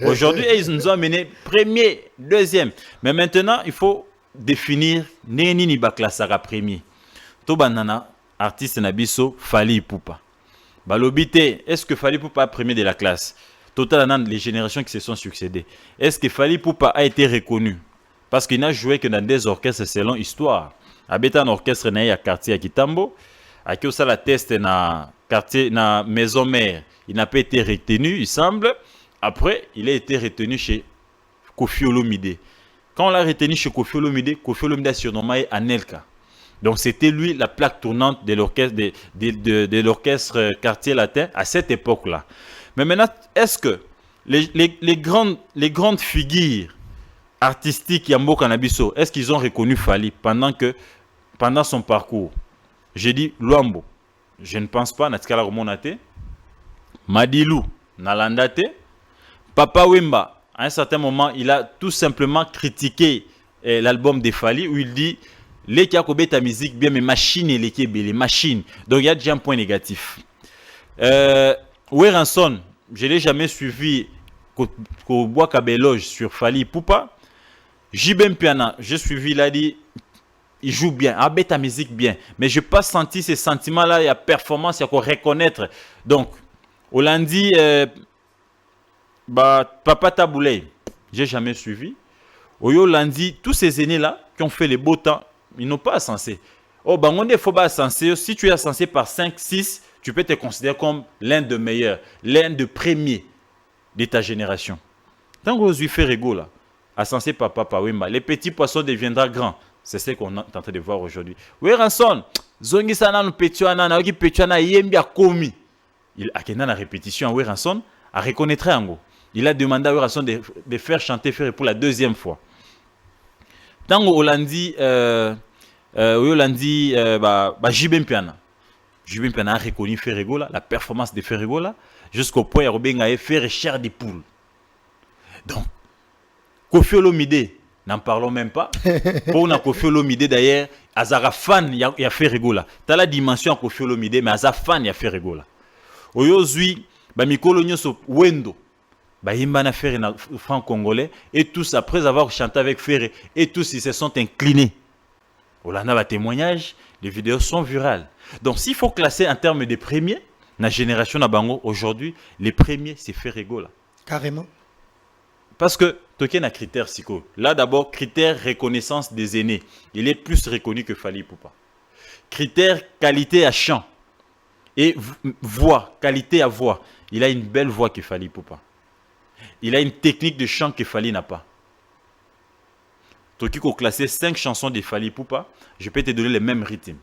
Aujourd'hui, ils nous ont amené premier, deuxième. Mais maintenant, il faut définir Neni Baklasara premier. Tobanana, artiste Nabiso, Fally Ipupa. Balobité, est-ce que Fally Ipupa est premier de la classe? Total, les générations qui se sont succédées. Est-ce que Fally Ipupa a été reconnu? Parce qu'il n'a joué que dans des orchestres selon histoire. Habita un orchestre à quartier à Kitambo, à qui la test na quartier na maison mère, il n'a pas été retenu, il semble. Après, il a été retenu chez Koffi Olomide. Quand on l'a retenu chez Koffi Olomide a surnommé Anelka. Donc c'était lui la plaque tournante de l'orchestre de l'orchestre Quartier Latin à cette époque-là. Mais maintenant, est-ce que les grandes figures artistiques Yambo Nabiso, est-ce qu'ils ont reconnu Fally pendant son parcours? J'ai dit Luambo. Je ne pense pas. Natikala Romonate. Madilou Nalandate. Papa Wemba, à un certain moment, il a tout simplement critiqué l'album de Fally où il dit les qui a ta musique bien, mais machine et les machines. Donc il y a déjà un point négatif. Weranson, je ne l'ai jamais suivi qu'au bois Kabeloge sur Fally Ipupa. Jibem Piana, j'ai suivi, il a dit il joue bien, ta musique bien, mais je n'ai pas senti ces sentiments-là, il y a performance, il y a qu'on reconnaître. Donc, Hollandi, Papa Taboulay, j'ai jamais suivi. Oyo Hollandi, tous ces aînés-là qui ont fait les beaux temps, ils n'ont pas censé. Oh, on est faut pas censé. Si tu es censé par 5, 6, tu peux te considérer comme l'un des meilleurs, l'un des premiers de ta génération. Tant que vous fait rigolo là, à censé Papa Wemba, les petits poissons deviendront grands. C'est ce qu'on est en train de voir aujourd'hui. Oui, Ranson, zongi sana no petiana, qui petiana yembi a commis. Il a qu'une répétition à Weranson, a reconnaître Ango. Il a demandé à Weranson de faire chanter Ferré pour la deuxième fois. Tant que Hollandi, Jibem Piana. Jibem Piana a reconnu Ferregola, la performance de Ferregola, jusqu'au point où il a fait chair des poules. Donc, Koffi Olomide, n'en parlons même pas. Pour Koffi Olomide d'ailleurs, Azara fan, il a fait Ferregola. Tu as la dimension Koffi Olomide, mais Azara fan, il a fait Ferregola. Aujourd'hui, Mikolo Nyoso Wendo. Imbana Ferré franc-congolais, et tous, après avoir chanté avec Ferré, et tous, ils se sont inclinés. On a un témoignage, les vidéos sont virales. Donc, s'il faut classer en termes de premiers, la génération Nabango, aujourd'hui, les premiers, c'est Ferregola. Carrément. Parce que, Token a critère Siko. Là, d'abord, critère reconnaissance des aînés. Il est plus reconnu que Fally Ipupa. Critère qualité à chant. Et voix, qualité à voix. Il a une belle voix que Fally Ipupa. Il a une technique de chant que Fally n'a pas. Toki ko classé 5 chansons de Fally Ipupa, je peux te donner le même rythme.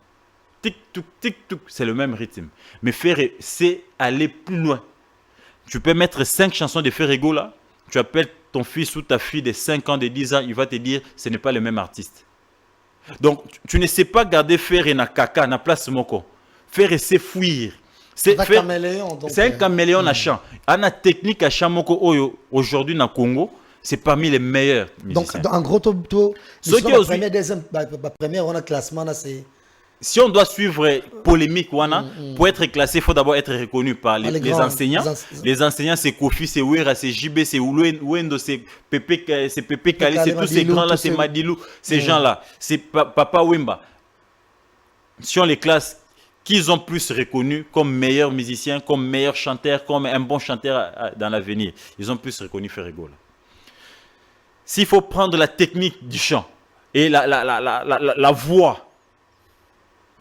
Tic-touk, c'est le même rythme. Mais Ferré, c'est aller plus loin. Tu peux mettre 5 chansons de Ferregola, tu appelles ton fils ou ta fille de 5 ans, de 10 ans, il va te dire ce n'est pas le même artiste. Donc, tu ne sais pas garder Ferré na kaka, na place moko. Ferré, c'est fuir. C'est un caméléon à chant. La technique à chant moko oyo aujourd'hui na Congo, c'est parmi les meilleurs musiciens. Donc en gros, la première on a classement là, c'est. Si on doit suivre polémique pour être classé, il faut d'abord être reconnu par les enseignants. Les enseignants, c'est Kofi, c'est Wera, c'est JB, c'est Wendo, c'est Pepe Kali, c'est tous ces grands-là, c'est Madilou, ces gens-là. C'est Papa Wemba. Si on les classe, qu'ils ont plus reconnu comme meilleurs musiciens, comme meilleurs chanteurs, comme un bon chanteur dans l'avenir. Ils ont plus reconnu Ferregola. S'il faut prendre la technique du chant et la voix,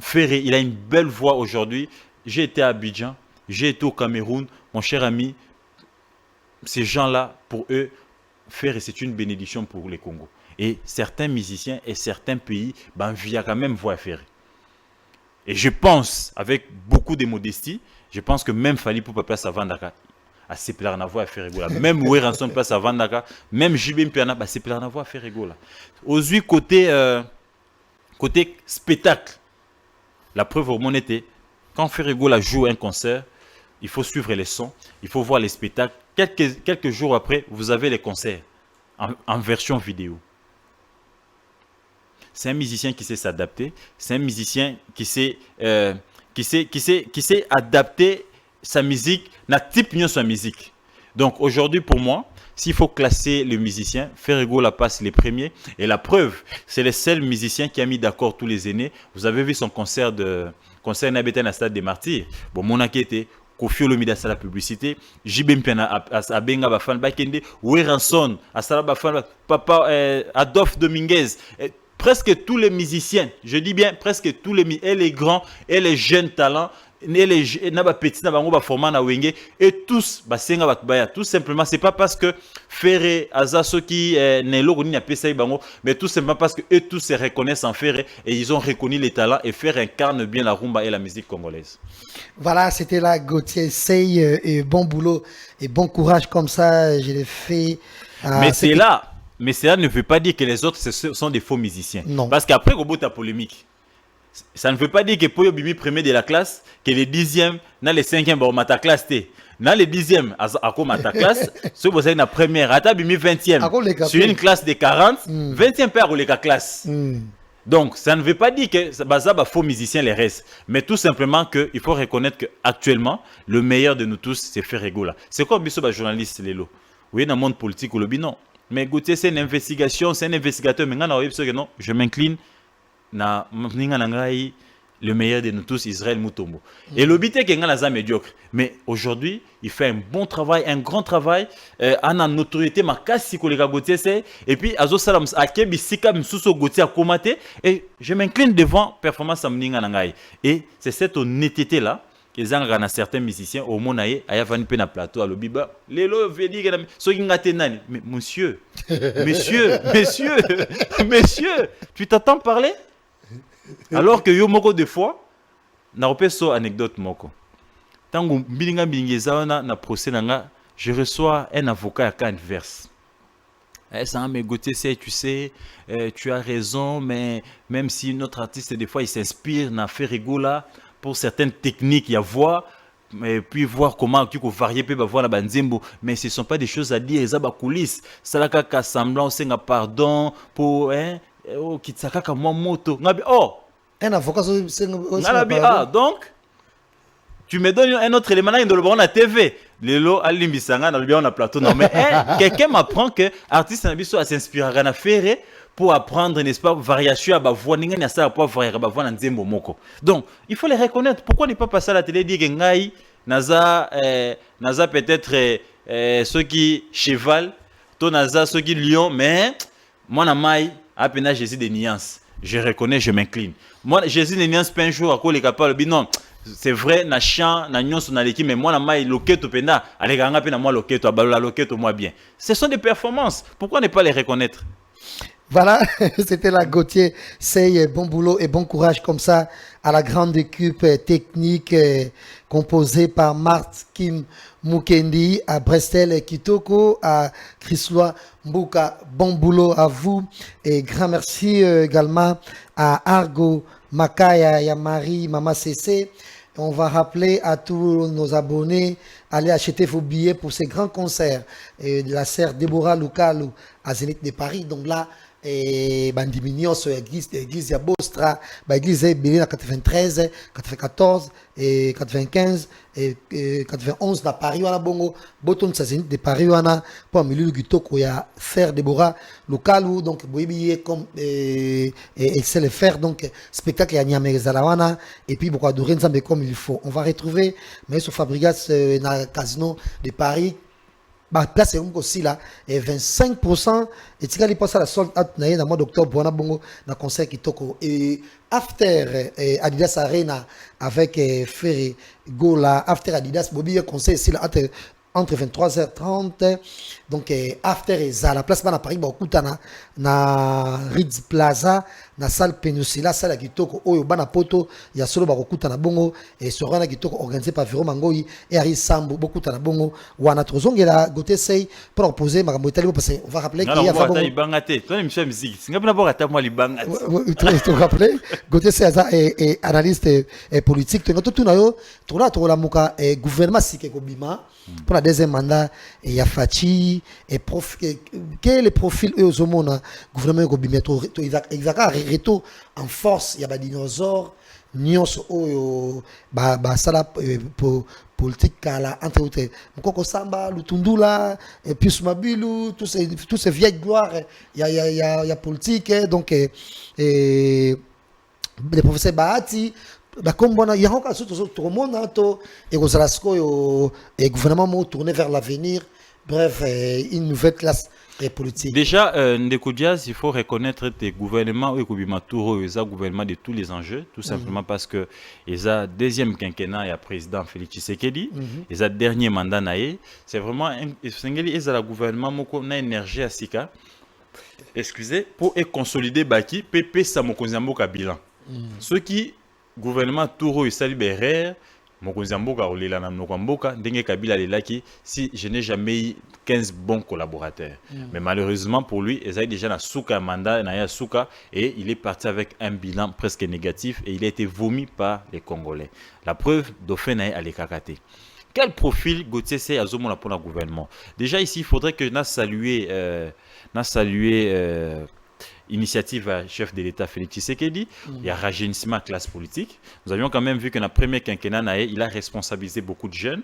Ferré, il a une belle voix aujourd'hui. J'ai été à Abidjan, j'ai été au Cameroun, mon cher ami. Ces gens-là, pour eux, Ferré, c'est une bénédiction pour les Congo. Et certains musiciens et certains pays, via quand même voix Ferré. Et je pense, avec beaucoup de modestie, je pense que même Fally Ipupa place à Vandaka, à se plaire à voix à Ferregola. Même Weranson place à Vandaka, même Jibem Piana, se plaire à voix à Ferregola. Aujourd'hui, côté spectacle, la preuve au monde était, quand Ferregola joue un concert, il faut suivre les sons, il faut voir les spectacles. Quelques jours après, vous avez les concerts en version vidéo. C'est un musicien qui sait s'adapter. C'est un musicien qui sait adapter sa musique, n'a type sa musique. Donc aujourd'hui, pour moi, s'il faut classer le musicien, Ferregola passe les premiers. Et la preuve, c'est le seul musicien qui a mis d'accord tous les aînés. Vous avez vu son concert Nabeten à Stade des Martyrs. Bon, mon était Koffi Olomide à la publicité, Jibem Piana à Benga Bafan Bakende, Weranson à Sala Bafan, Papa Adolphe Dominguez. Presque tous les musiciens, je dis bien presque tous les grands et les jeunes talents, petit na bango ba format na wenge et tous ba senga ba baya tout simplement c'est pas parce que Ferré azaso qui ne logoni na pesa bango mais tout simplement parce que eux tous se reconnaissent en Ferré et ils ont reconnu les talents et Ferré incarne bien la rumba et la musique congolaise. Voilà, c'était là Gauthier Sey et bon boulot et bon courage comme ça, je l'ai fait. Mais c'est là. Mais cela ne veut pas dire que les autres sont des faux musiciens. Non. Parce qu'après, au bout de la polémique, ça ne veut pas dire que Poyo Bimi premier de la classe, que les 10e, dans les 5e, bah, ma ta classe t'es. Dans les 10e, à quoi ma ta classe, ce que vous avez la première, à ta Bimi 20e, sur une classe de 40, 20e père ou les classe. Donc, ça ne veut pas dire que ça va faux musiciens les restes, mais tout simplement qu'il faut reconnaître qu'actuellement, le meilleur de nous tous, c'est Ferregola. C'est quoi un journaliste, Lélo? Oui, dans le monde politique, ou le non. Mais Gauthier, c'est une investigation, c'est un investigateur. Mais non, je m'incline na le meilleur de nous tous, Israël Mutombo. Et le but est qu'il est médiocre. Mais aujourd'hui, il fait un bon travail, un grand travail. En a notoriété, ma casse si collègue Gauthier c'est. Et puis, Azo Salam, Akebi Sika Msuso Gauthier a commenté. Et je m'incline devant performance Amninga Nangai. Et c'est cette honnêteté là. Ils ont certains musiciens au monde à Yavan Pena plateau à l'Obiba. Les lots veulent dire que mais monsieur, monsieur, tu t'attends parler? Alors que yo moko des fois, na repeso anecdote moko. Tango bilinga bilingeza na procès nanga, je reçois un avocat à cas adverse. Ça me Gauthier, tu sais, tu as raison, mais même si notre artiste des fois il s'inspire na Ferregola pour certaines techniques, il y a voir, et puis voir comment tu peux varier, puis voir la banzembo, mais ce ne sont pas des choses à dire, ils ont des coulisses. Ça là qu'à semblant, c'est un pardon pour oh qui t'saka comme moi moto. Oh, un avocat c'est donc tu me donnes un autre élément dans le bon à TV. Les lots à l'imbisanga dans le bien on a plateau. Non mais quelqu'un m'apprend que artiste n'abisso à s'inspirer à faire pour apprendre, n'est-ce pas, variation à la voix, n'y a ça pour varier à la voix dans moko. Donc, il faut les reconnaître. Pourquoi ne pas passer à la télé et dire que Ngaï, Naza peut-être ceux qui cheval, toi Naza ceux qui lion, mais moi Namaï, à peine Jésus des nuances. Je reconnais, je m'incline. Moi, Jésus des nuances, pas un jour à quoi les capables, non. C'est vrai, na chant, na nyonso na l'équipe, mais moi na maï loketo pena, allez ganga pena moi loketo, abalola loketo moi bien. Ce sont des performances. Pourquoi ne pas les reconnaître? Voilà, c'était la Gauthier Sey, bon boulot et bon courage comme ça à la grande équipe technique composée par Marthe Kim Mukendi, à Brestel Kitoko, à Chrislois Mbouka. Bon boulot à vous et grand merci également à Argo Makaya, Yamari, Mama CC. On va rappeler à tous nos abonnés, allez acheter vos billets pour ces grands concerts de la sœur Déborah Lukalu à Zénith de Paris. Donc là, bandiminion sur l'église ya Bostra, l'église Belé en 93, 94 et 95 et 91 dans Paris wana bongo boton sa Zénith de Paris wana pour milieu gitoko ya faire Déborah Lukalu donc boyebiye comme et c'est le faire donc spectacle ya Niamey Zalawana et puis beaucoup adorer Nzambe comme il faut. On va retrouver Maestro Fabregas na casino de Paris. Bah, place c'est aussi là et 25% et tu as passé la solde dans le mois d'octobre on a bongo dans concert qui toko et after Adidas Arena avec Ferregola after Adidas Bobby concert ici là entre 23h30 donc after eza la place à Paris beaucoup na Ritz Plaza na salle Peninsula salle kitoko oyo bana poto ya solo bakokuta na bongo et sera kitoko organisé par Véro Mangoyi et Ari Sambo beaucoup na bongo wana tozongela Gauthier Sey pour proposer makambo etali parce qu'on va rappeler qu'il y a bongo libangate toi émission musique singa bina bora ta moi libangate tu rappeler Gauthier Sey est analyste politique tout na yo to la muka gouvernement sike ko bima pour la deuxième mandat et il y a Fachi et quel est le profil eux au monde gouvernement ko bima to exactement reto en force il y a des dinosaures nyonso oyo ba sala politique kala entre autres Mukoko Samba Lutundula et puis Mabilu tous ces vieilles gloires il y a politique donc les professeurs Bahati comme il y a encore tout le monde et le gouvernement tourné vers l'avenir. Bref, une nouvelle classe et politique. Déjà, Ndeko Diaz, il faut reconnaître tes gouvernements, et les gouvernements de tous les enjeux, tout simplement parce que ils ont deuxième quinquennat et le président Félix Tshisekedi, ils ont dernier mandat naé. C'est vraiment ils ont le gouvernement qui a énergie à Sika. Excusez, pour consolider Baki, PP Samokonzambo bilan. Ceux qui gouvernement Touro et Salibéré, Mokonzambo Karolela na Mboka, Ndenge Kabila Lelaki, si je n'ai jamais eu 15 bons collaborateurs. Mais malheureusement pour lui, il a déjà un souka mandat, et il est parti avec un bilan presque négatif et il a été vomi par les Congolais. La preuve, Dauphin à l'Ekakate. Quel profil Gauthier c'est à Zomona pour le gouvernement? Déjà ici, il faudrait que nous saluions initiative à chef de l'État Félix Tshisekedi. Il y a rajeunissement classe politique. Nous avions quand même vu que dans le premier quinquennat, il a responsabilisé beaucoup de jeunes.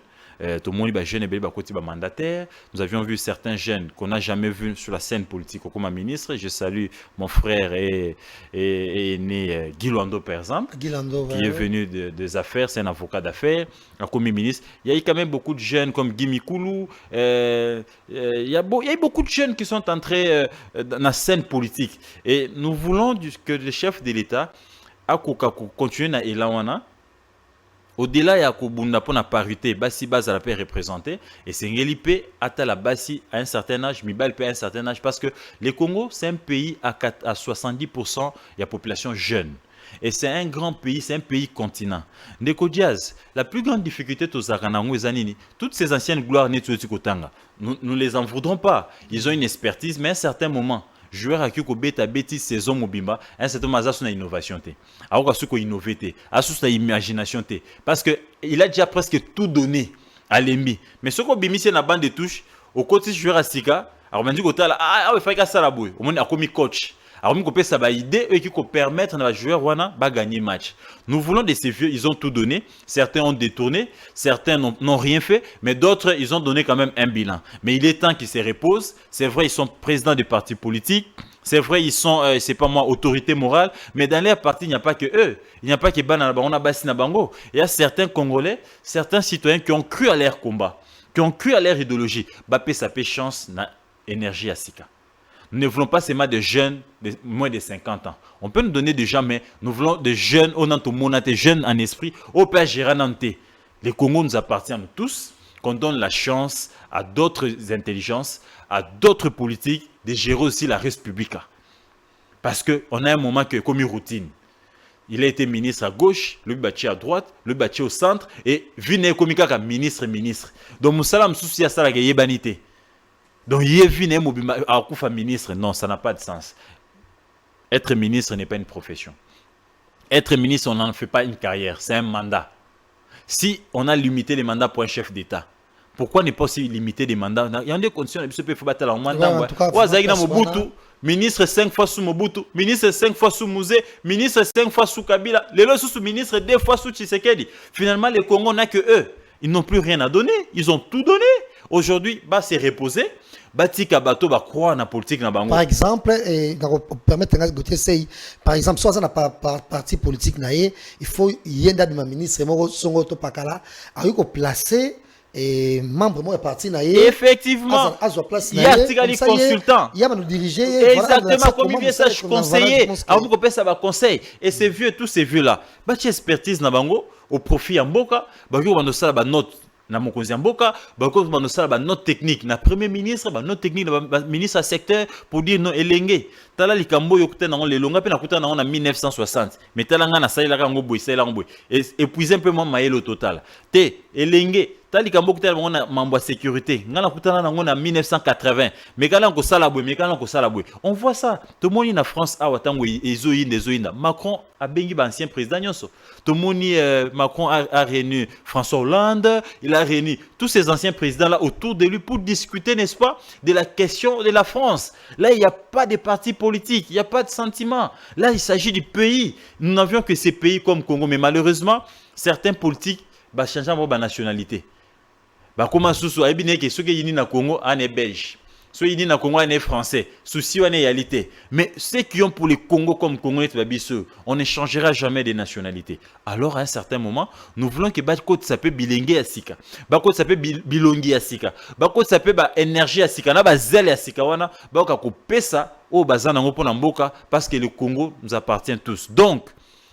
Tout le monde est jeune et mandataire. Nous avions vu certains jeunes qu'on n'a jamais vus sur la scène politique comme un ministre. Je salue mon frère et né Guy Lando, par exemple, qui est venu des affaires, c'est un avocat d'affaires, comme ministre. Il y a eu quand même beaucoup de jeunes comme Guy Mikoulou. Il y a eu beaucoup de jeunes qui sont entrés dans la scène politique. Et nous voulons que le chef de l'État continue à Elawana. Au-delà, il y a une parité, Bassi Baz à la paix représentée, et c'est Ngelipe, à la Bassi à un certain âge, Mibal à un certain âge, parce que le Congo, c'est un pays à 70%, il y a population jeune. Et c'est un grand pays, c'est un pays continent. Ndeko Diaz, la plus grande difficulté de Zaranango et Zanini, toutes ces anciennes gloires, nous ne les en voudrons pas. Ils ont une expertise, mais à un certain moment, joueur à qui ko beta bêtise saison mobimba un certain moment ça innovation té alors que innover té asus imagination té parce que il a déjà presque tout donné à l'ennemi mais ce qu'on bimi c'est na bande de touche au côté joueur à Sika alors on dit que il faut que ça la boue on a commis coach alors on peut ça ba idée et qui peut permettre à joueur wana ba gagner match. Nous voulons de ces vieux, ils ont tout donné, certains ont détourné, certains n'ont rien fait, mais d'autres ils ont donné quand même un bilan. Mais il est temps qu'ils se reposent. C'est vrai, ils sont présidents des partis politiques. C'est vrai, ils sont, c'est pas moi, autorité morale, mais dans les partis, il n'y a pas que eux. Il n'y a pas que on a Bassi na Bango. Il y a certains Congolais, certains citoyens qui ont cru à leur combat, qui ont cru à leur idéologie. Bapé sa chance na énergie à Sika. Nous ne voulons pas seulement des jeunes de moins de 50 ans. On peut nous donner des gens, mais nous voulons des jeunes, des jeunes en esprit, au Père Géranante. Les Congo nous appartient à nous tous, qu'on donne la chance à d'autres intelligences, à d'autres politiques de gérer aussi la République. Parce qu'on a un moment que, comme une routine, il a été ministre à gauche, le bâti à droite, le bâti au centre, et Vine Komika comme ministre. Donc, Moussalam Souci à Salage Yebanité. Donc, ministre, non, ça n'a pas de sens. Être ministre n'est pas une profession. Être ministre, on n'en fait pas une carrière, c'est un mandat. Si on a limité les mandats pour un chef d'État, pourquoi ne pas aussi limiter les mandats? Il y a des conditions, il faut battre en mandat. Ministre 5 fois sous Mobutu, ministre 5 fois sous Mouzé, ministre 5 fois sous Kabila, les autres sous-ministres 2 fois sous Tshisekedi. Finalement, les Congos n'ont que eux. Ils n'ont plus rien à donner, ils ont tout donné. Aujourd'hui, c'est reposé. Croire la politique na bango. Par exemple, permettre de Gauthier, par exemple, soit ça n'a pas parti politique naé, il faut y ait un ministre moko songo to pakala, a eu placer et membre moi parti naé. Effectivement. Il y a des consultants. Il y a nous diriger. Exactement comme il message conseiller. A vous peut ça va conseil et ces vieux tous ces vieux là, expertise na bango au profit en boka, on ça ba note na mokonzi mboka bako ça ba note technique na premier ministre ba note technique na ministre à secteur pour dire non elenge tala likambo yokuta na le longa pe na kuta na 1960 mais tala nga na saila ka ngo boy saila ngo boy épuiser un peu moins maïlo total te elenge tala likambo kuta na mambo de sécurité nga na kuta na ngo na 1980 mais kala ko sala boy mais kala ko sala boy on voit ça tout le monde en France a watango ezoyinda Macron a bengi ba ancien président nyonso tout le monde Macron a réuni François Hollande, il a réuni tous ces anciens présidents là autour de lui pour discuter, n'est-ce pas, de la question de la France. Là, il n'y a pas de parti politique, il n'y a pas de sentiment. Là, il s'agit du pays. Nous n'avions que ces pays comme Congo, mais malheureusement, certains politiques changent de nationalité. Comment ceux qui sont na Congo, en belge. Soit il dit na Congo est français, souci on est réalité. Mais ceux qui ont pour les Congo comme Congolais, on ne changera jamais de nationalité. Alors à un certain moment, nous voulons que Bako s'appelle bilingue à Sika, Bako s'appelle bilongi à Sika, Bako s'appelle énergie à Sika, na zèle à Sika wana, Bako couper ça au bazan na ngopona mboka parce que le Congo nous appartient tous. Donc,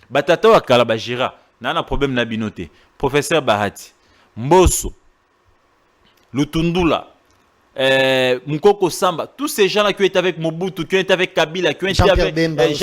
batata wa kalabajira, na problème na binote. Professeur Bahati, Mbosso, Lutundula, Mukoko Samba, tous ces gens-là qui ont été avec Mobutu, qui ont été avec Kabila, qui ont été avec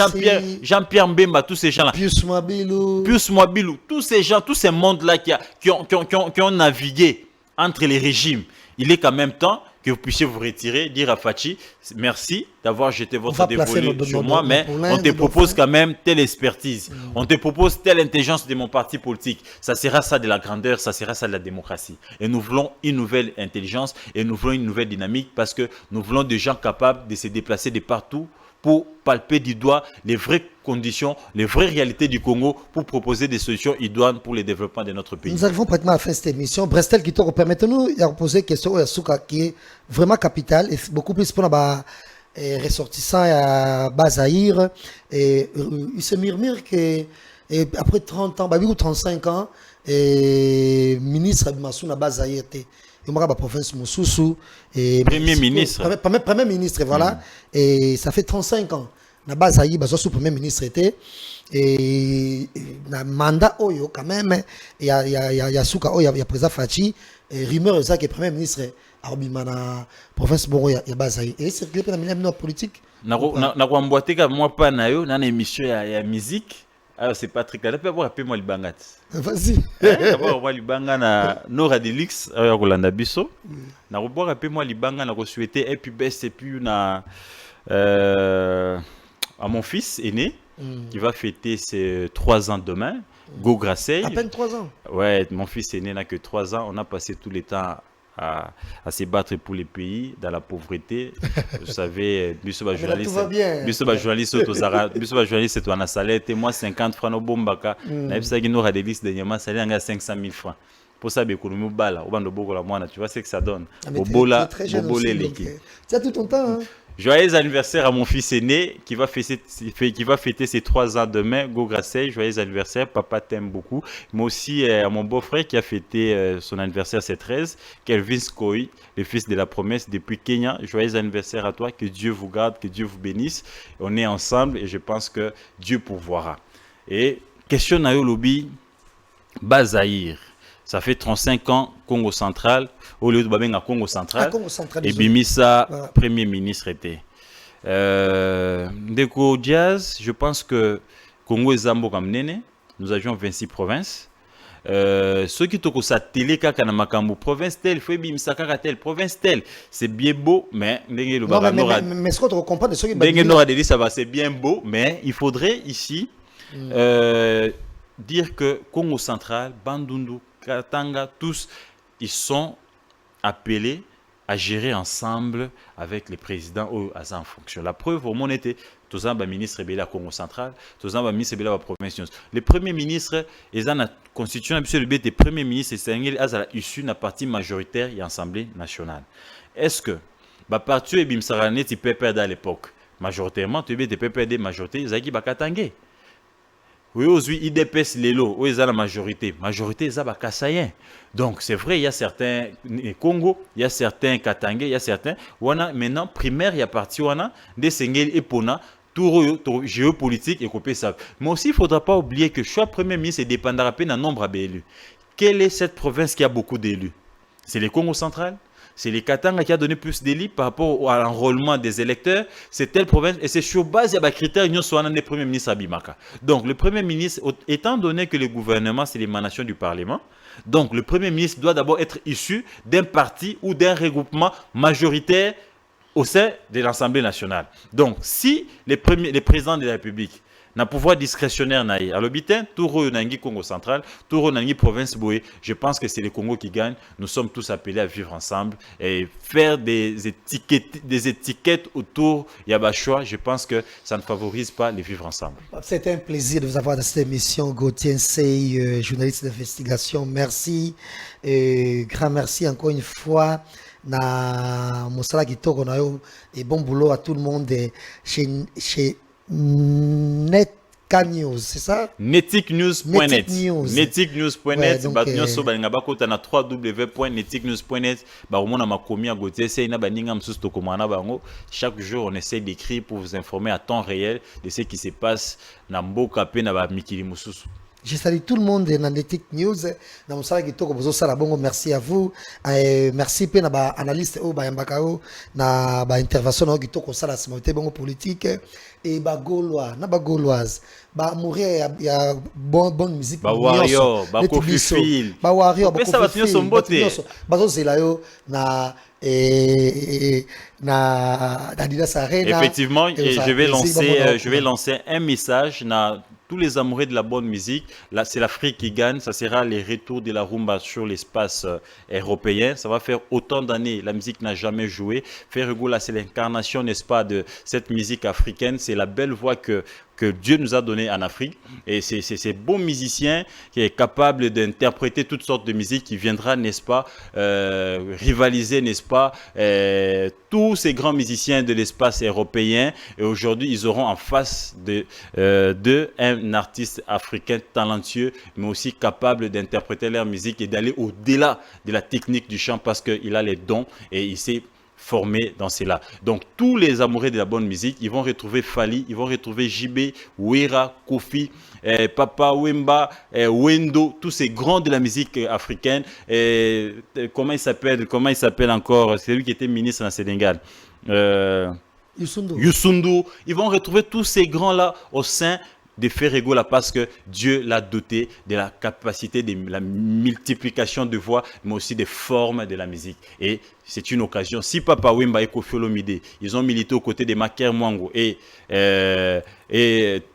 Jean-Pierre Mbemba, tous ces gens-là. Pius Mwabilou, tous ces gens, tous ces mondes-là qui ont navigué entre les régimes. Il est quand même temps que vous puissiez vous retirer, dire à Fachi, merci d'avoir jeté votre dévolu sur moi, mais on te propose quand même telle expertise, on te propose telle intelligence de mon parti politique. Ça sera ça de la grandeur, ça sera ça de la démocratie. Et nous voulons une nouvelle intelligence et nous voulons une nouvelle dynamique parce que nous voulons des gens capables de se déplacer de partout pour palper du doigt les vraies conditions, les vraies réalités du Congo pour proposer des solutions idoines pour le développement de notre pays. Nous arrivons pratiquement à la fin de cette émission. Brestel qui te permettez-nous de poser une question à Souka qui est vraiment capitale et beaucoup plus pour les ressortissants à Bazaïr. Il se murmure qu'après 30 ans, ou 35 ans, ministre Abimassou na Bazaïr était. Il y a la province Moussoussou. Premier ministre. Premier ministre, voilà. Et ça fait 35 ans. Na Bazaïr, sous premier ministre était. Et na mandat Oyo, quand même, il y a Souka Oyo, il y a président Fachi. Et rumeur, c'est que le premier ministre Arbima na province Boro, il y a Bazaïr. Et c'est que la politique. Na kwamboate ka moi pas na yo, na émission ya musique. Alors c'est Patrick là, peut avoir appelé moi Libangat. Vas-y. D'abord moi Libanga na Nora Delix à Rolanda Bisso. Na revoir appelé moi Libanga na souhaiter et puis best et puis na à mon fils aîné qui va fêter ses 3 ans demain, Go Grasseil. À peine 3 ans. Ouais, mon fils aîné n'a que 3 ans, on a passé tout le temps à se battre pour les pays dans la pauvreté. Vous savez, journaliste c'est un salaire, moi 50 francs au Bombaka, na des listes dernièrement salaire à 500 000 francs. Pour ça l'économie bala, tu vois ce que ça donne. Bobola, bobolé l'équipe. Tu as tout ton temps. Joyeux anniversaire à mon fils aîné qui va fêter ses 3 ans demain, Go Grasseil. Joyeux anniversaire, papa t'aime beaucoup. Mais aussi à mon beau-frère qui a fêté son anniversaire c'est 13, Kelvin Skoi, le fils de la promesse depuis Kenya. Joyeux anniversaire à toi, que Dieu vous garde, que Dieu vous bénisse. On est ensemble et je pense que Dieu pourvoira. Et question na yo lobi, Bazaïr. Ça fait 35 ans, Congo central, au lieu de Babenga Congo central, et Bimisa, premier ministre était. Ndeko Diaz, je pense que Congo est Zambo comme Nene, nous avions 26 provinces. Ceux qui toko sa télé kaka na makambo province telle, faut Bimisa kaka telle, province telle, c'est bien beau, mais mais est-ce qu'on te comprend de ceux qui c'est bien beau, mais il faudrait ici dire que Congo central, Bandundu, Katanga, tous, ils sont appelés à gérer ensemble avec les présidents en fonction. La preuve, au monde était, tous les ministres de la Congo central, tous les ministres de la province. Les premiers ministres, ils ont constitué le premier ministre, c'est issu de la partie majoritaire et l'Assemblée nationale. Est-ce que, parti de Bimsarane, tu peux perdre à l'époque, majoritairement, tu peux perdre des majorités, ils ont Bakatangé. Oui, aujourd'hui, IDPS Lelo, où ils ont la majorité. Majorité, ils ont Kassayen. Donc, c'est vrai, il y a certains Congo, il y a certains Katangé, il y a certains. Maintenant, primaire, il y a parti, des Sengel et Pona, tout géopolitique et copier ça. Mais aussi, il ne faudra pas oublier que chaque premier ministre dépendra d'un nombre d'élus. Quelle est cette province qui a beaucoup d'élus? C'est le Congo central? C'est les Katanga qui a donné plus d'élus par rapport à l'enrôlement des électeurs. C'est telle province. Et c'est sur base de critères qui sont des premiers ministres à Bimaka. Donc, le premier ministre, étant donné que le gouvernement, c'est l'émanation du Parlement, donc le premier ministre doit d'abord être issu d'un parti ou d'un regroupement majoritaire au sein de l'Assemblée nationale. Donc, si les présidents de la République n'a pouvoir discrétionnaire naïe. À l'habitant, tout le Nangi Congo central, tout le Nangi province Boé, je pense que c'est le Congo qui gagne. Nous sommes tous appelés à vivre ensemble et faire des étiquettes autour Yabachois. Je pense que ça ne favorise pas le vivre ensemble. C'était un plaisir de vous avoir dans cette émission. Gauthier Nsei, journaliste d'investigation. Merci. Grand merci encore une fois na mosala kitoko na yo et bon boulot à tout le monde chez Netka News, c'est ça? Neticnews.net. News. Neticnews.net. Ouais, Batunyo so balinga bakota na www.neticnews.net. Barumona makomi a gote se na baninga msusu tokomana bango. Chaque jour on essaie d'écrire pour vous informer à temps réel de ce qui se passe na mboka pe na ba mikili mususu. Je salue tout le monde dans Netic News. Dans mon salaire qui toque bozo sala bongo, merci à vous. Merci pe na ba analyste o ba yambakao na ba intervention qui toque sala simauté bongo politique et ba gaulois na ba gauloise ba mourir il y a bonne musique ba warrior ba Kofi ba warrior ba ça va tenir son beauté bazo zela yo na Adidas Arena. Effectivement, et je vais lancer un message na tous les amoureux de la bonne musique. Là, c'est l'Afrique qui gagne. Ça sera les retours de la rumba sur l'espace européen. Ça va faire autant d'années. La musique n'a jamais joué. Ferrego, là, c'est l'incarnation, n'est-ce pas, de cette musique africaine. C'est la belle voix que Dieu nous a donnée en Afrique. Et c'est ces bons musiciens qui est capable d'interpréter toutes sortes de musique qui viendra, n'est-ce pas, rivaliser, n'est-ce pas, tous ces grands musiciens de l'espace européen. Et aujourd'hui, ils auront en face de un artiste africain talentueux, mais aussi capable d'interpréter leur musique et d'aller au-delà de la technique du chant parce qu'il a les dons et il s'est formé dans cela. Donc tous les amoureux de la bonne musique, ils vont retrouver Fali, ils vont retrouver JB, Wera, Kofi, Papa Wemba, Wendo, tous ces grands de la musique africaine. Comment il s'appelle encore? C'est lui qui était ministre en Sénégal. Youssundou. Ils vont retrouver tous ces grands-là au sein de Ferrego là parce que Dieu l'a doté de la capacité de la multiplication de voix mais aussi des formes de la musique et c'est une occasion. Si Papa Wemba et Kofi Olomide ils ont milité aux côtés de Maker Mwango et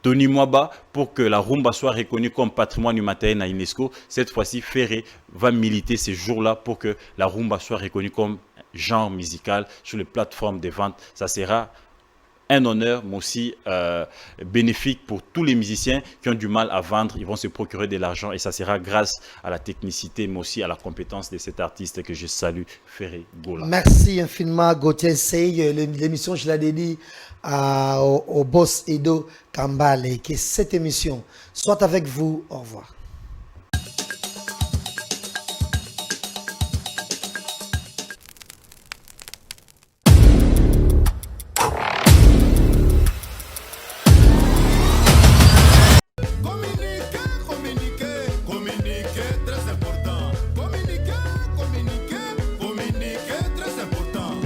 Tony Mwaba pour que la rumba soit reconnue comme patrimoine immatériel à UNESCO, cette fois-ci Ferré va militer ces jours-là pour que la rumba soit reconnue comme genre musical sur les plateformes de vente. Ça sera un honneur, mais aussi bénéfique pour tous les musiciens qui ont du mal à vendre. Ils vont se procurer de l'argent et ça sera grâce à la technicité, mais aussi à la compétence de cet artiste que je salue, Ferré Gola. Merci infiniment, Gauthier Sey. L'émission, je l'ai dédiée au boss Edo Kambale. Et que cette émission soit avec vous. Au revoir.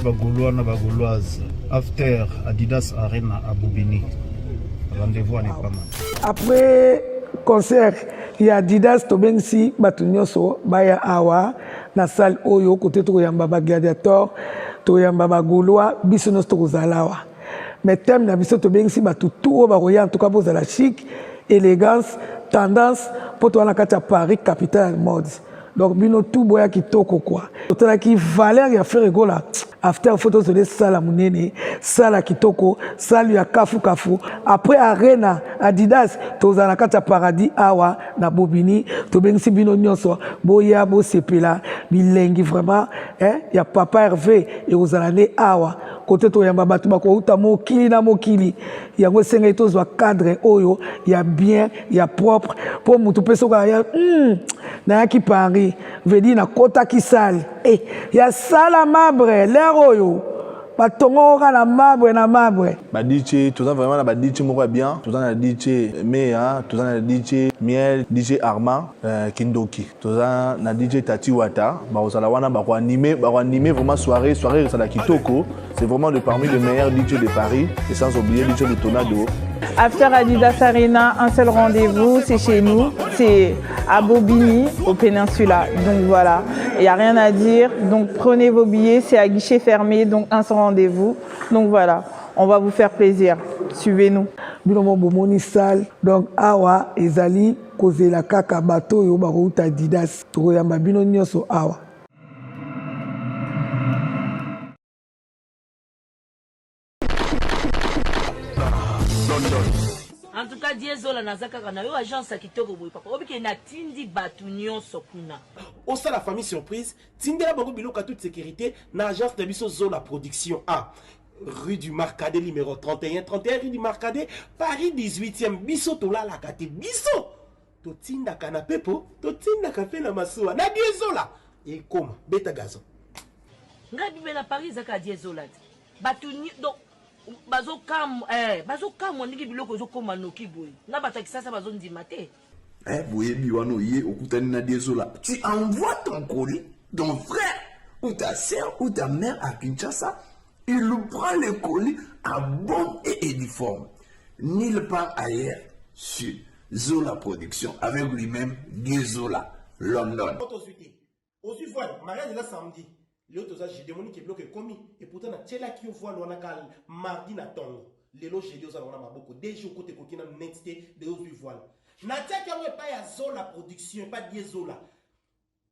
Bagaulois na bagauloise after Adidas Arena à Boubini. Rendez-vous à Nepama. Après concert, il y a Adidas Tobensi Batunyoso Baya Awa na salle Oyo côté to yamba ba gladiator to yamba bagaulois bisonos to kozalawa. Mais thème na biso Tobensi batu tout ba roya en tout cas pour la chic, élégance, tendance pour toi na kati Paris capitale mode. Donc bino tout boya kitoko quoi. Totala ki valeur ya Ferrego là after photos de sala munene sala kitoko salu ya kafu après Arena Adidas tozana kata paradis awa na Bobini to bengisi bino nyonso boya bo sepela bilengi vraiment ya papa Hervé et ozalane awa côté to yamba batu bako uta mokili na mokili yango senga itozwa cadre oyo ya bien ya propre pour mutu peso ka ya na ki Paris vedi na kota ki sale ya sala mabre l'air oyo batongo na mabre na mabre ba DJ tout ça vraiment na ba DJ moko bien tout ça na DJ Mea tout ça na DJ Miel DJ Armand Kindoki tout ça na DJ Tati Wata ba osala wana ba ko animer vraiment soirée ça la kitoko c'est vraiment de parmi les meilleurs DJ de Paris et sans oublier DJ de Tornado. After Adidas Arena, un seul rendez-vous, c'est chez nous, c'est à Bobigny, au Péninsula. Donc voilà, il n'y a rien à dire. Donc prenez vos billets, c'est à guichet fermé, donc un seul rendez-vous. Donc voilà, on va vous faire plaisir. Suivez-nous. Donc awa ezali kozela kaka bato yo barouta Adidas toyamba bino nyonso awa. En tout cas, Diezola nazaka kana yo agence à kitoko boy papa. Obi ke na tindi batu nyonso kuna. Au sein la famille surprise, tindela bango biloko toute sécurité na agence de biso Zola production A. Rue du Marcadet numéro 31 rue du Marcadet, Paris 18e biso tola la kate biso. Totinda kana pepo, totinda café na masuwa. Na Diezola. Et comme beta gazon. Nga bibe na Paris zaka Diezola. Batu donc bazo kam ndiki biloko zo koma noki boy na batakisa sa bazo ndima te boyebi wano ye okutani na Diezola, tu envoies ton colis, ton frère ou ta sœur ou ta mère à Kinshasa, il prend le colis en bonne et uniforme nulle part ailleurs sur Zola Production avec lui-même Diezola London. Aussi voilà, mariage de la samedi. L'autre j'ai demandé que bloc est commis et pourtant na tela qui voit on a cal mardi na tongo. Lelo j'ai dit aux on a beaucoup déjà côté kokina netité de aussi voilà. Na tia qui a pas ya Zola Production pas Diezola.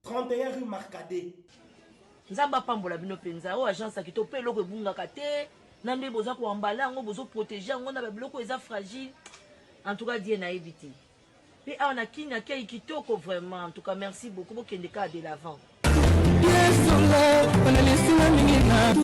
31 rue Marcadet. Nzamba pambola bino penza o agence a kito pe loko bunga kate na ndé boza ko embala ngo bozo protéger ngo na ba biloko eza fragile. En tout cas Dieu na évité. Et on a qui na kei kitoko vraiment en tout cas merci beaucoup pour qu'il de l'avant.